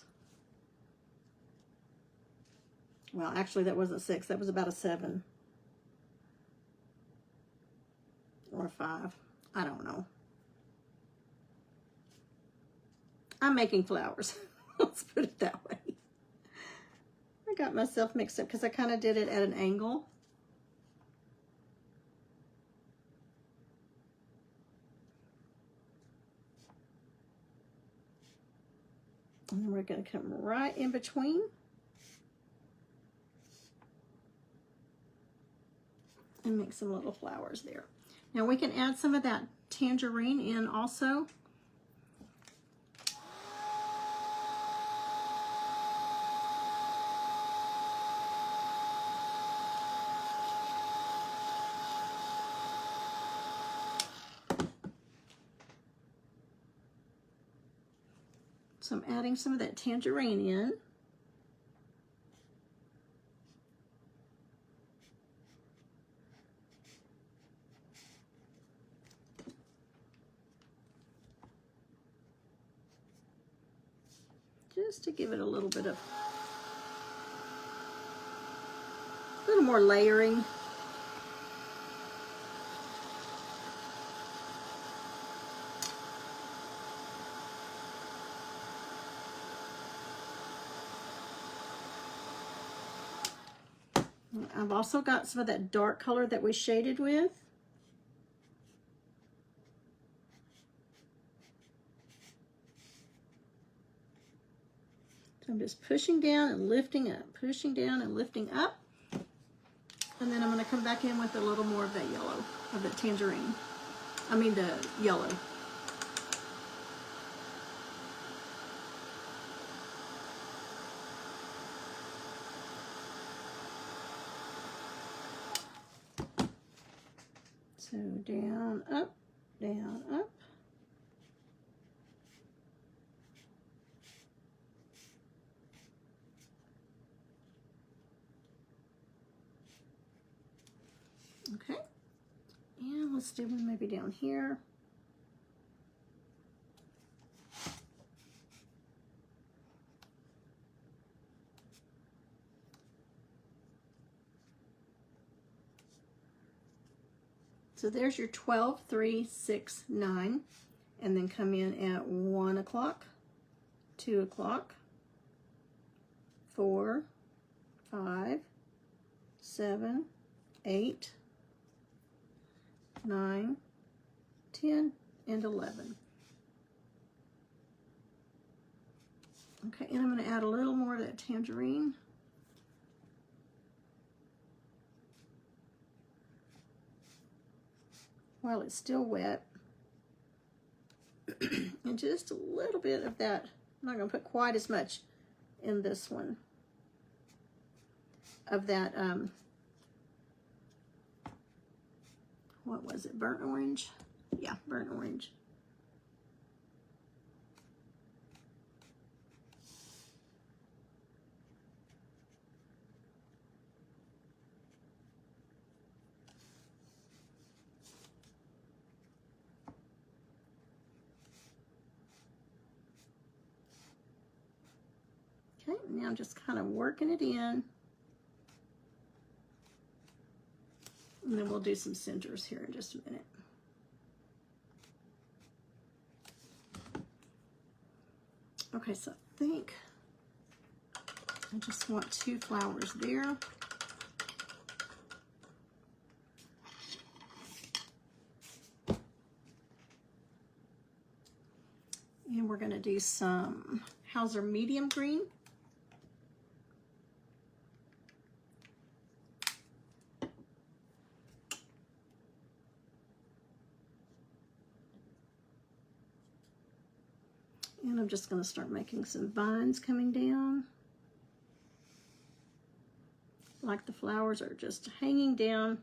Well, actually that wasn't 6. That was about a 7. Or 5. I don't know. I'm making flowers. Let's put it that way. I got myself mixed up because I kind of did it at an angle. And then we're going to come right in between. And make some little flowers there. Now we can add some of that tangerine in also. So I'm adding some of that tangerine in. Just to give it a little bit of, a little more layering. I've also got some of that dark color that we shaded with. So I'm just pushing down and lifting up, pushing down and lifting up. And then I'm going to come back in with a little more of that yellow, of the tangerine. I mean the yellow. So down, up, down, up. let's do one maybe down here. So there's your 12, 3, 6, 9, and then come in at 1 o'clock, 2 o'clock, 4, 5, 7, 8, 9, 10, and 11. Okay, and I'm going to add a little more of that tangerine. While it's still wet. And just a little bit of that. I'm not going to put quite as much in this one. Of that, what was it, burnt orange? Yeah, burnt orange. Okay, now I'm just kind of working it in. And then we'll do some centers here in just a minute. Okay, so I think I just want 2 flowers there. And we're going to do some Hauser medium green. And I'm just going to start making some vines coming down. Like the flowers are just hanging down.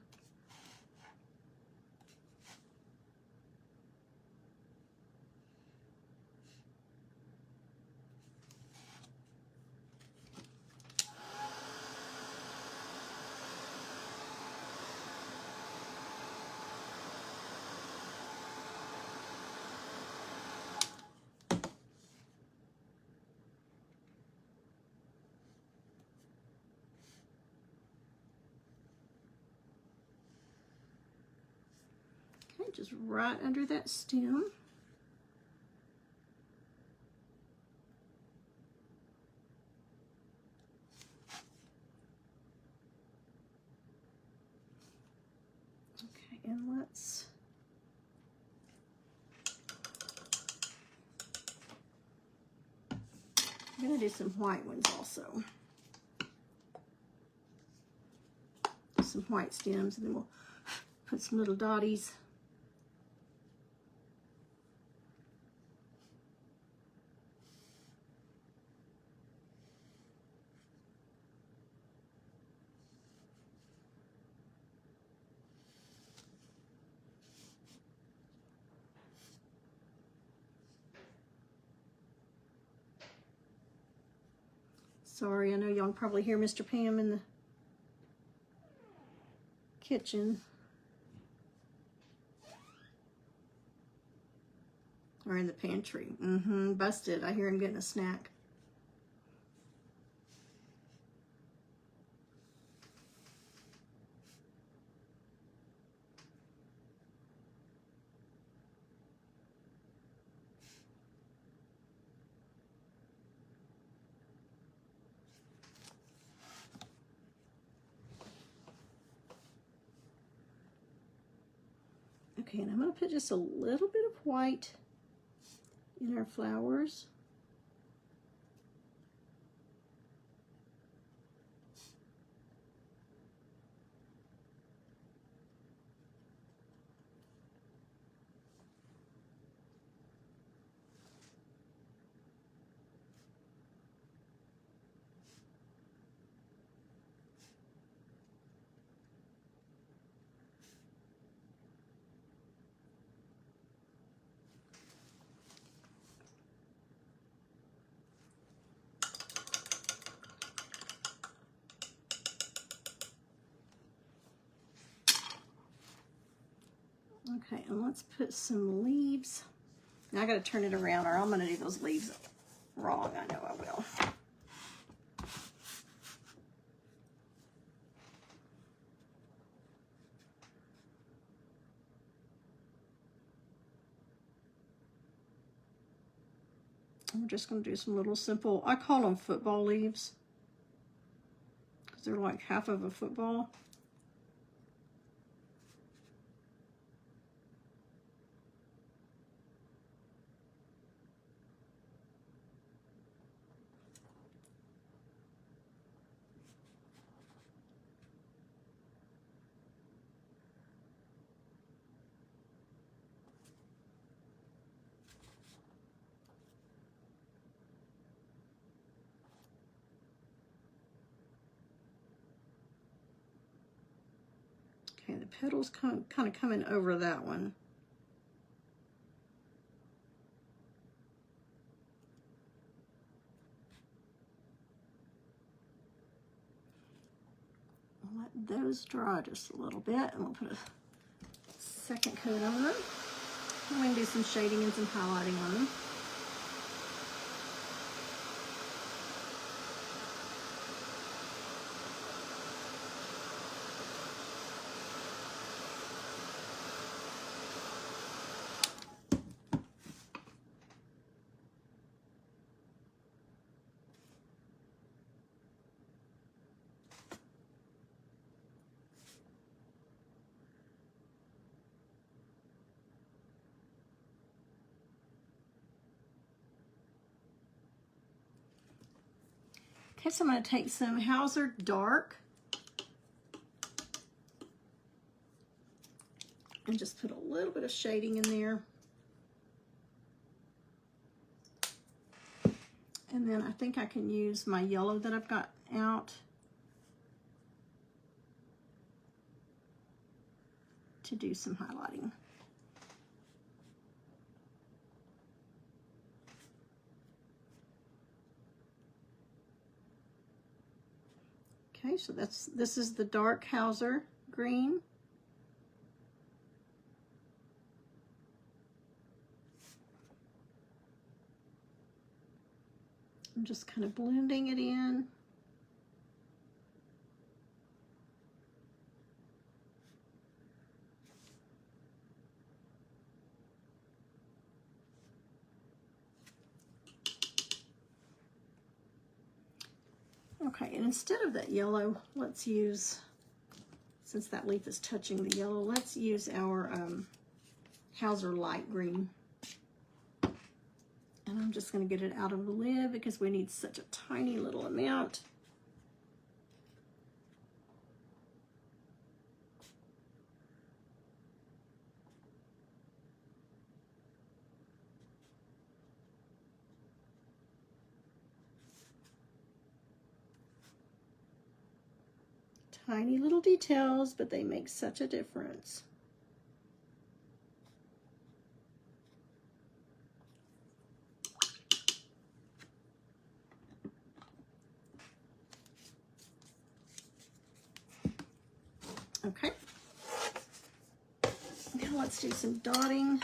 Okay, just right under that stem. Okay, and let's I'm going to do some white ones also. Some white stems, and then we'll put some little dotties. Sorry, I know y'all can probably hear Mr. Pam in the kitchen. Or in the pantry. Busted. I hear him getting a snack. Okay, and I'm going to put just a little bit of white in our flowers. Okay, and let's put some leaves. Now I gotta turn it around or I'm gonna do those leaves wrong. I know I will. I'm just gonna do some little simple, I call them football leaves, because they're like half of a football. Okay, the petals kind of coming over that one. I'll let those dry just a little bit, and we'll put a second coat on them. I'm going to do some shading and some highlighting on them. Okay, so I'm going to take some Hauser Dark and just put a little bit of shading in there. And then I think I can use my yellow that I've got out to do some highlighting. Okay, so this is the dark Hauser green. I'm just kind of blending it in. Okay, and instead of that yellow, let's use, since that leaf is touching the yellow, let's use our Hauser light green. And I'm just going to get it out of the lid because we need such a tiny little amount. Tiny little details, but they make such a difference. Okay. Now let's do some dotting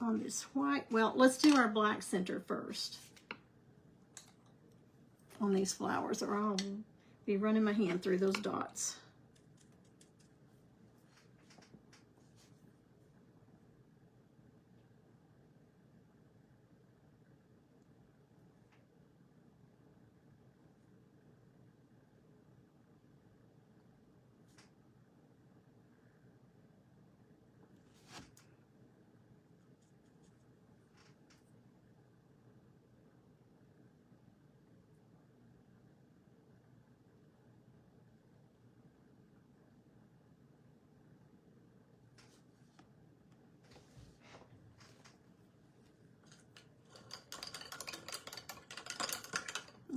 on this white. Well, let's do our black center first on these flowers, or I'll be running my hand through those dots.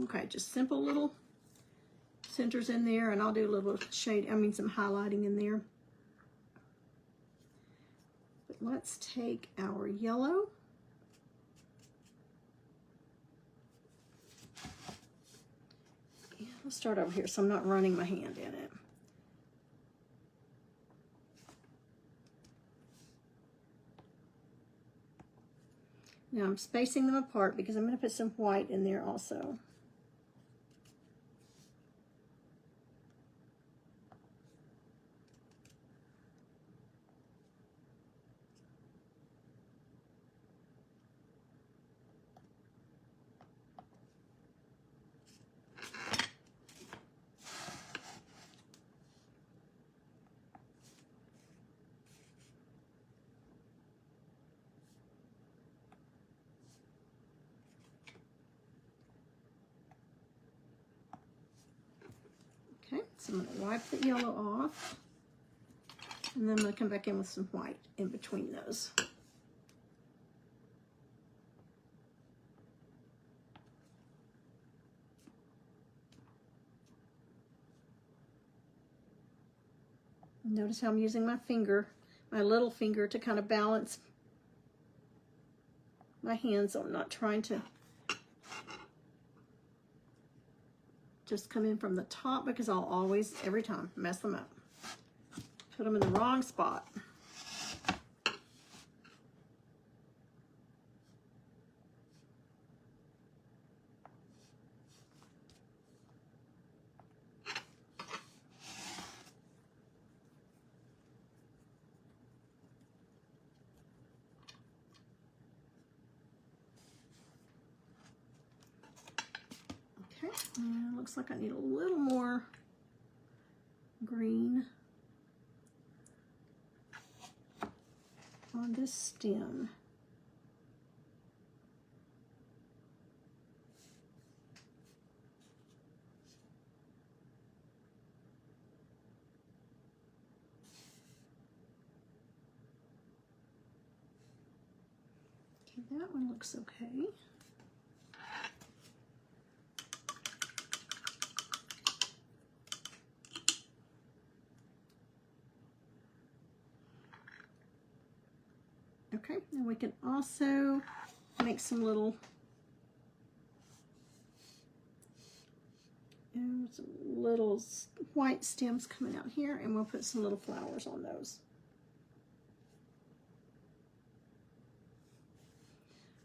Okay, just simple little centers in there, and I'll do a little shade, some highlighting in there. But let's take our yellow. Yeah, let's start over here so I'm not running my hand in it. Now I'm spacing them apart because I'm going to put some white in there also. Okay, so I'm going to wipe the yellow off, and then I'm going to come back in with some white in between those. Notice how I'm using my finger, my little finger, to kind of balance my hands. So I'm not trying to just come in from the top, because I'll always, every time, mess them up. Put them in the wrong spot. Okay, and looks like I need a little more green on this stem. Okay, that one looks okay. Okay, and we can also make some little white stems coming out here, and we'll put some little flowers on those.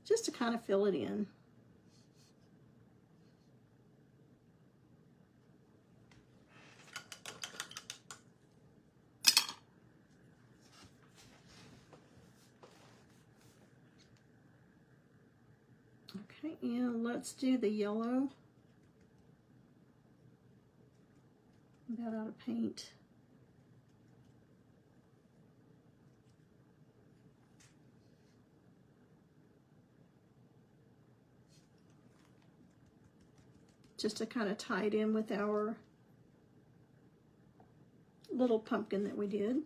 Just to kind of fill it in. Okay, and let's do the yellow. I'm about out of paint. Just to kind of tie it in with our little pumpkin that we did.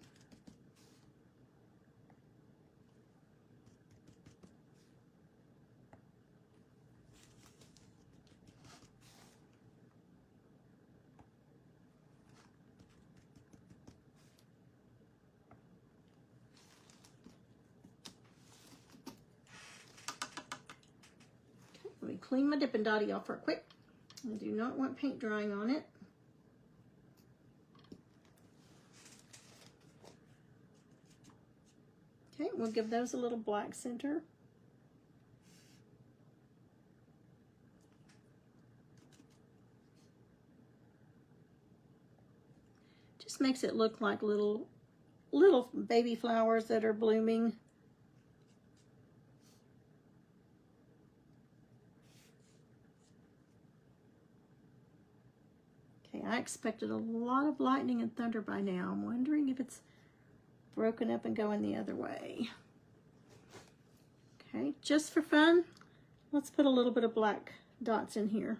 Okay, let me clean my Dippin' Dotty off real quick. I do not want paint drying on it. Okay, we'll give those a little black center. Just makes it look like little baby flowers that are blooming. Okay, I expected a lot of lightning and thunder by now. I'm wondering if it's broken up and going the other way. Okay, just for fun, let's put a little bit of black dots in here.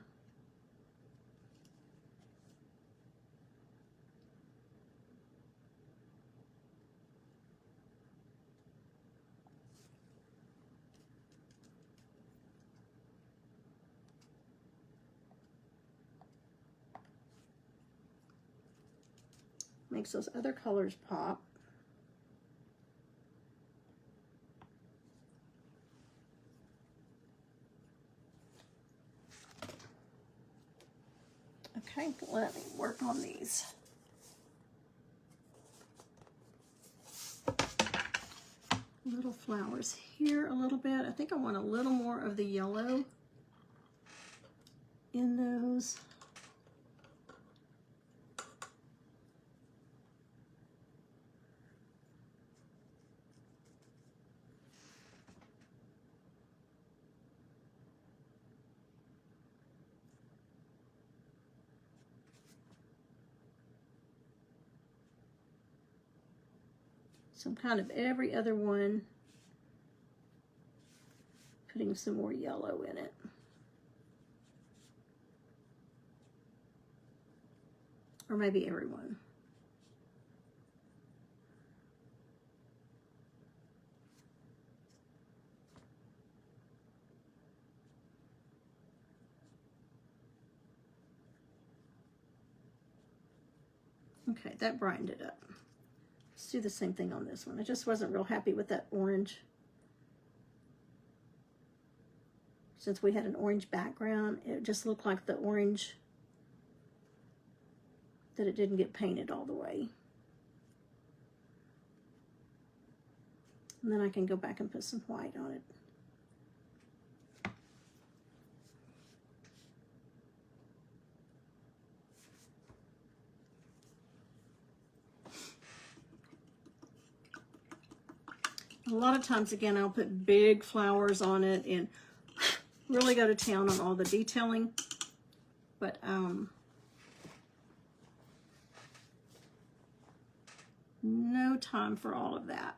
Makes those other colors pop. Okay, let me work on these. little flowers here a little bit. I think I want a little more of the yellow in those. Some kind of every other one, putting some more yellow in it. Or maybe everyone. Okay, that brightened it up. Let's do the same thing on this one. I just wasn't real happy with that orange. Since we had an orange background, it just looked like the orange, that it didn't get painted all the way. And then I can go back and put some white on it. A lot of times, again, I'll put big flowers on it and really go to town on all the detailing. But no time for all of that.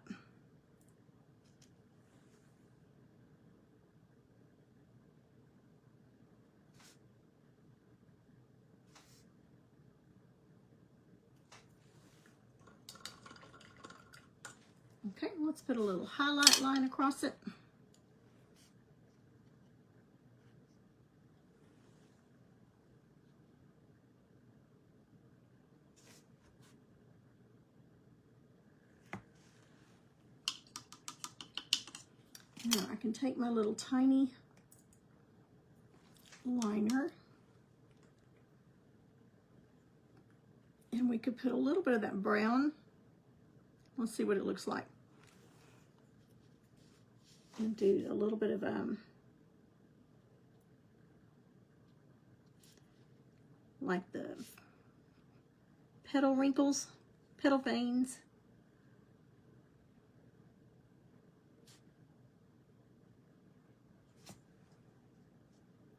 Okay, let's put a little highlight line across it. Now I can take my little tiny liner and we could put a little bit of that brown. Let's see what it looks like. And do a little bit of like the petal wrinkles, petal veins.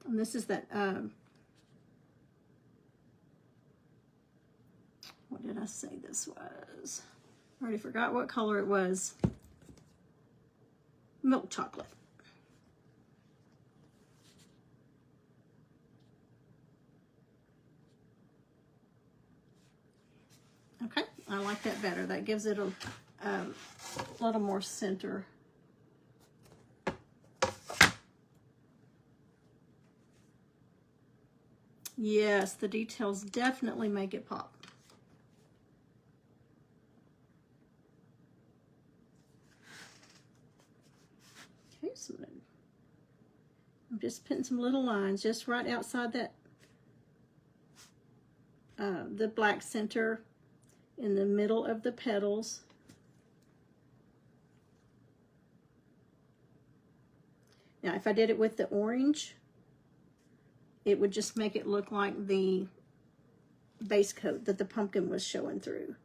And this is that, what did I say this was? I already forgot what color it was. Milk chocolate. Okay, I like that better. That gives it a little more center. Yes, the details definitely make it pop. Okay, so I'm just putting some little lines just right outside that, the black center in the middle of the petals. Now, if I did it with the orange, it would just make it look like the base coat that the pumpkin was showing through.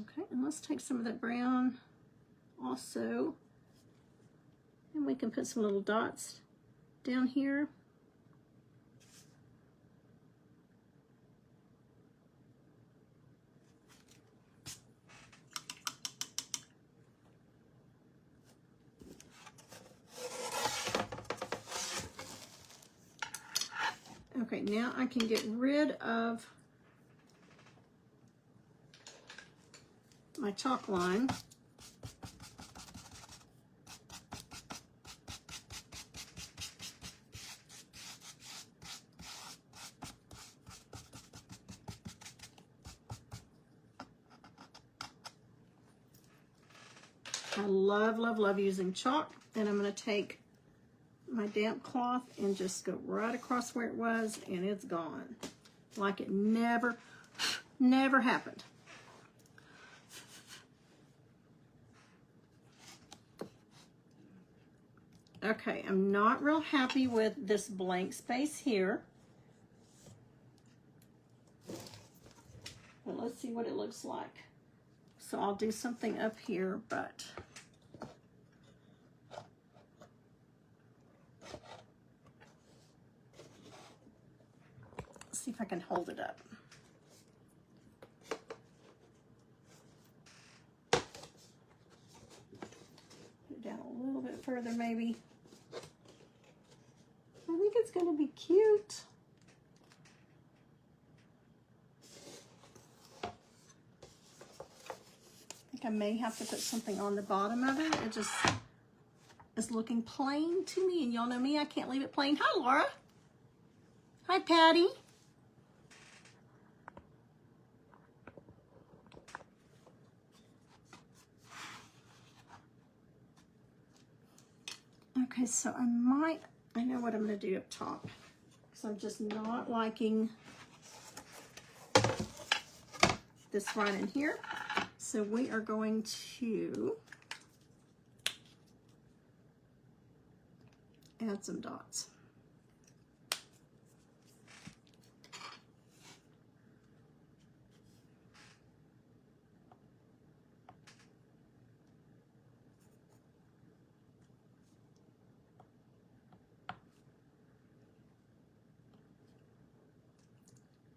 Okay, and let's take some of that brown also, and we can put some little dots down here. Okay, now I can get rid of my chalk line. I love, love, love using chalk. And I'm going to take my damp cloth and just go right across where it was, and it's gone. Like it never happened. Okay, I'm not real happy with this blank space here. But let's see what it looks like. So I'll do something up here, but let's see if I can hold it up. Put it down a little bit further, maybe. I think it's going to be cute. I may have to put something on the bottom of it. It just is looking plain to me, and y'all know me, I can't leave it plain. Hi, Laura. Hi, Patty. Okay, so I know what I'm going to do up top, because I'm just not liking this right in here. So we are going to add some dots.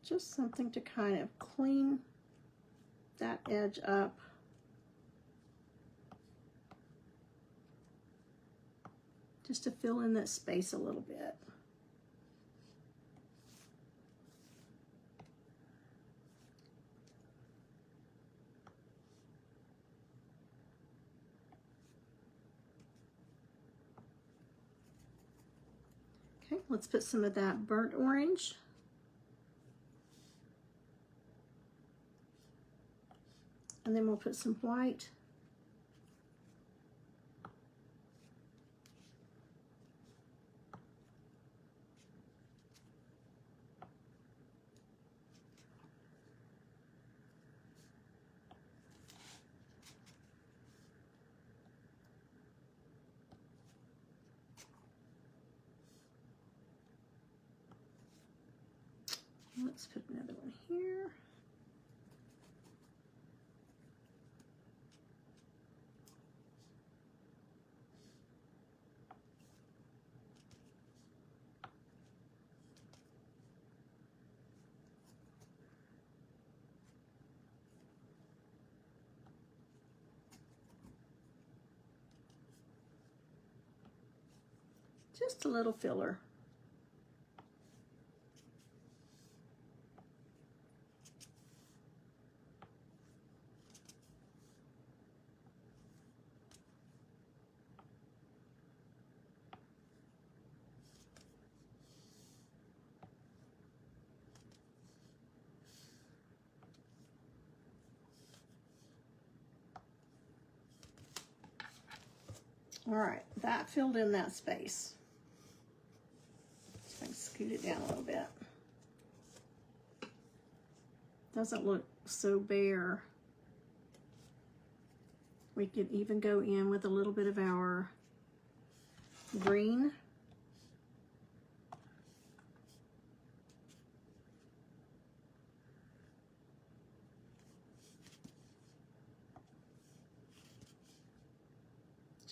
Just something to kind of clean that edge up. Just to fill in that space a little bit. Okay, let's put some of that burnt orange. And then we'll put some white. Let's put another one here. Just a little filler. All right, that filled in that space. So I can scoot it down a little bit. Doesn't look so bare. We could even go in with a little bit of our green.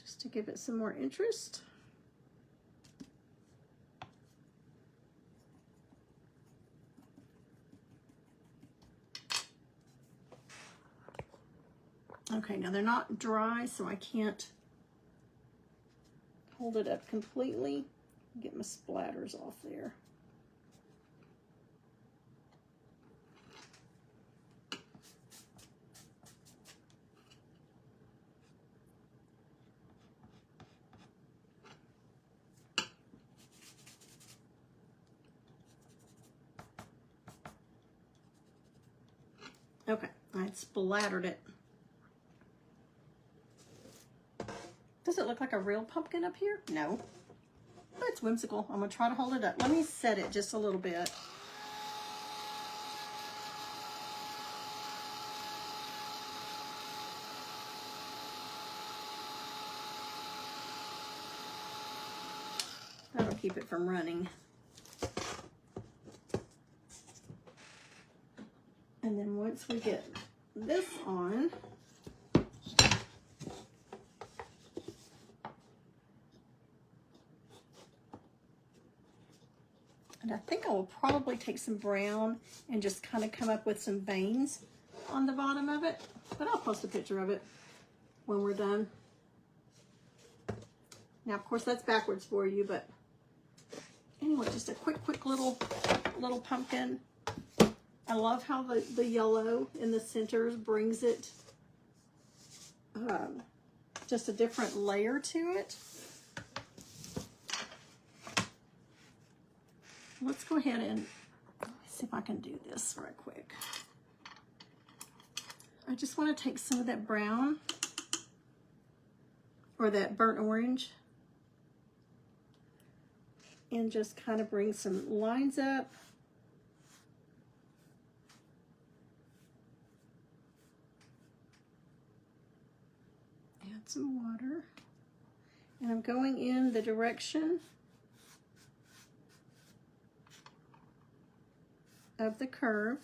Just to give it some more interest. Okay, now they're not dry, so I can't hold it up completely. Get my splatters off there. Okay, I splattered it. Does it look like a real pumpkin up here? No. But it's whimsical. I'm going to try to hold it up. Let me set it just a little bit. That'll keep it from running. And then once we get this on, and I think I will probably take some brown and just kind of come up with some veins on the bottom of it. But I'll post a picture of it when we're done. Now, of course, that's backwards for you, but anyway, just a quick little pumpkin. I love how the yellow in the centers brings it just a different layer to it. Let's go ahead and see if I can do this right quick. I just want to take some of that brown or that burnt orange and just kind of bring some lines up. Add some water. And I'm going in the direction of the curve.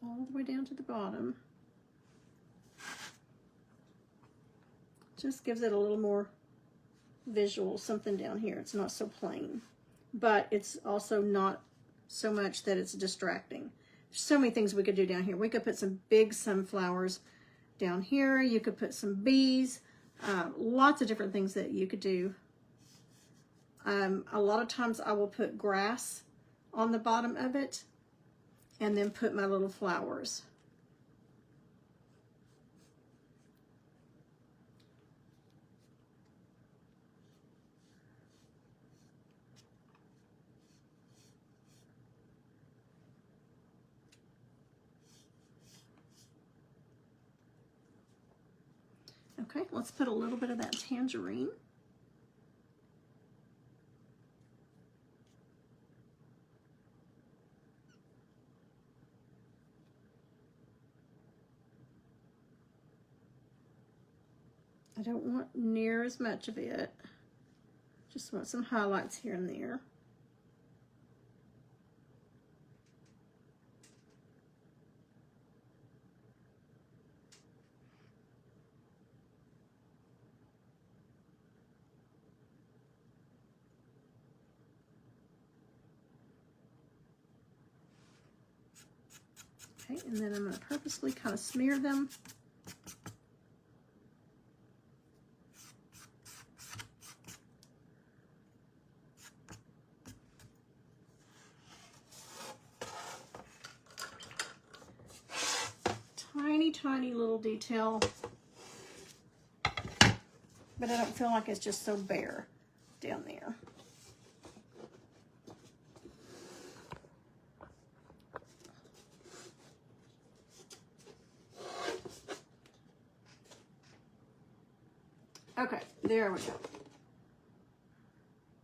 All the way down to the bottom. Just gives it a little more visual, something down here. It's not so plain, but it's also not so much that it's distracting. There's so many things we could do down here. We could put some big sunflowers down here. You could put some bees, lots of different things that you could do. A lot of times I will put grass on the bottom of it and then put my little flowers. Okay, let's put a little bit of that tangerine. I don't want near as much of it. Just want some highlights here and there. Okay, and then I'm going to purposely kind of smear them. Tiny little detail, but I don't feel like it's just so bare down there. Okay, there we go.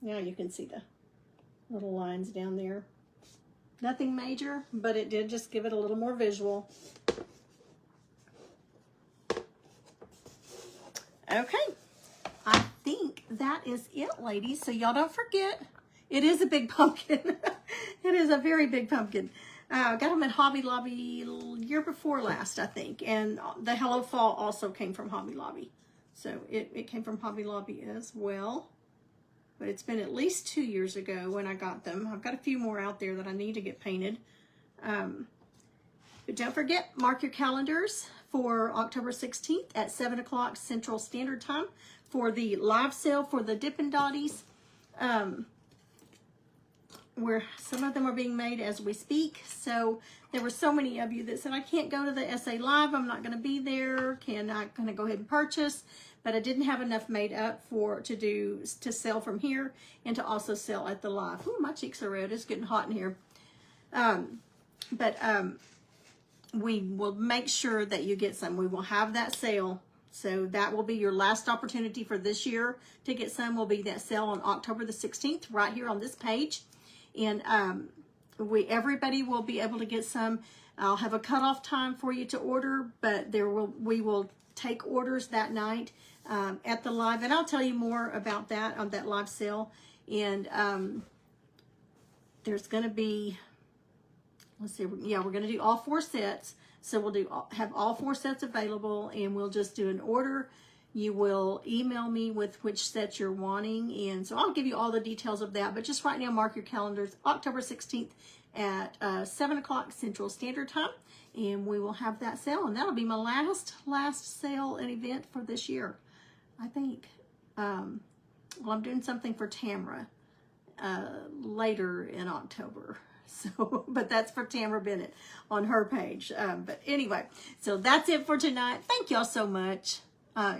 Now you can see the little lines down there. Nothing major, but it did just give it a little more visual. Okay, I think that is it, ladies. So y'all don't forget, it is a big pumpkin. It is a very big pumpkin. I got them at Hobby Lobby year before last, I think. And the Hello Fall also came from Hobby Lobby. So it came from Hobby Lobby as well. But it's been at least 2 years ago when I got them. I've got a few more out there that I need to get painted. But don't forget, mark your calendars for October 16th at 7 o'clock Central Standard Time for the live sale for the Dippin' Dotties. some of them are being made as we speak. So there were so many of you that said, I can't go to the SA Live. I'm not going to be there. I'm not going to go ahead and purchase. But I didn't have enough made up to sell from here and to also sell at the live. Ooh, my cheeks are red. It's getting hot in here. We will make sure that you get some. We will have that sale. So that will be your last opportunity for this year to get some. Will be that sale on October the 16th right here on this page. And everybody will be able to get some. I'll have a cutoff time for you to order, but we will take orders that night at the live, and I'll tell you more about that on that live sale. And there's going to be, let's see, yeah, we're going to do all 4 sets. So we'll have all 4 sets available, and we'll just do an order. You will email me with which set you're wanting, and so I'll give you all the details of that. But just right now, mark your calendars, October 16th at 7 o'clock Central Standard Time, and we will have that sale. And that'll be my last sale and event for this year, I think. Well, I'm doing something for Tamara later in October. So, but that's for Tamara Bennett on her page. But anyway, so that's it for tonight. Thank y'all so much.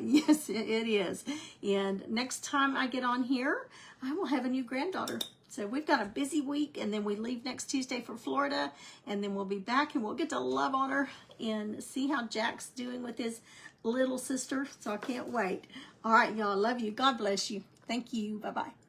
Yes, it is. And next time I get on here, I will have a new granddaughter. So we've got a busy week, and then we leave next Tuesday for Florida, and then we'll be back, and we'll get to love on her and see how Jack's doing with his little sister. So I can't wait. All right, y'all. Love you. God bless you. Thank you. Bye-bye.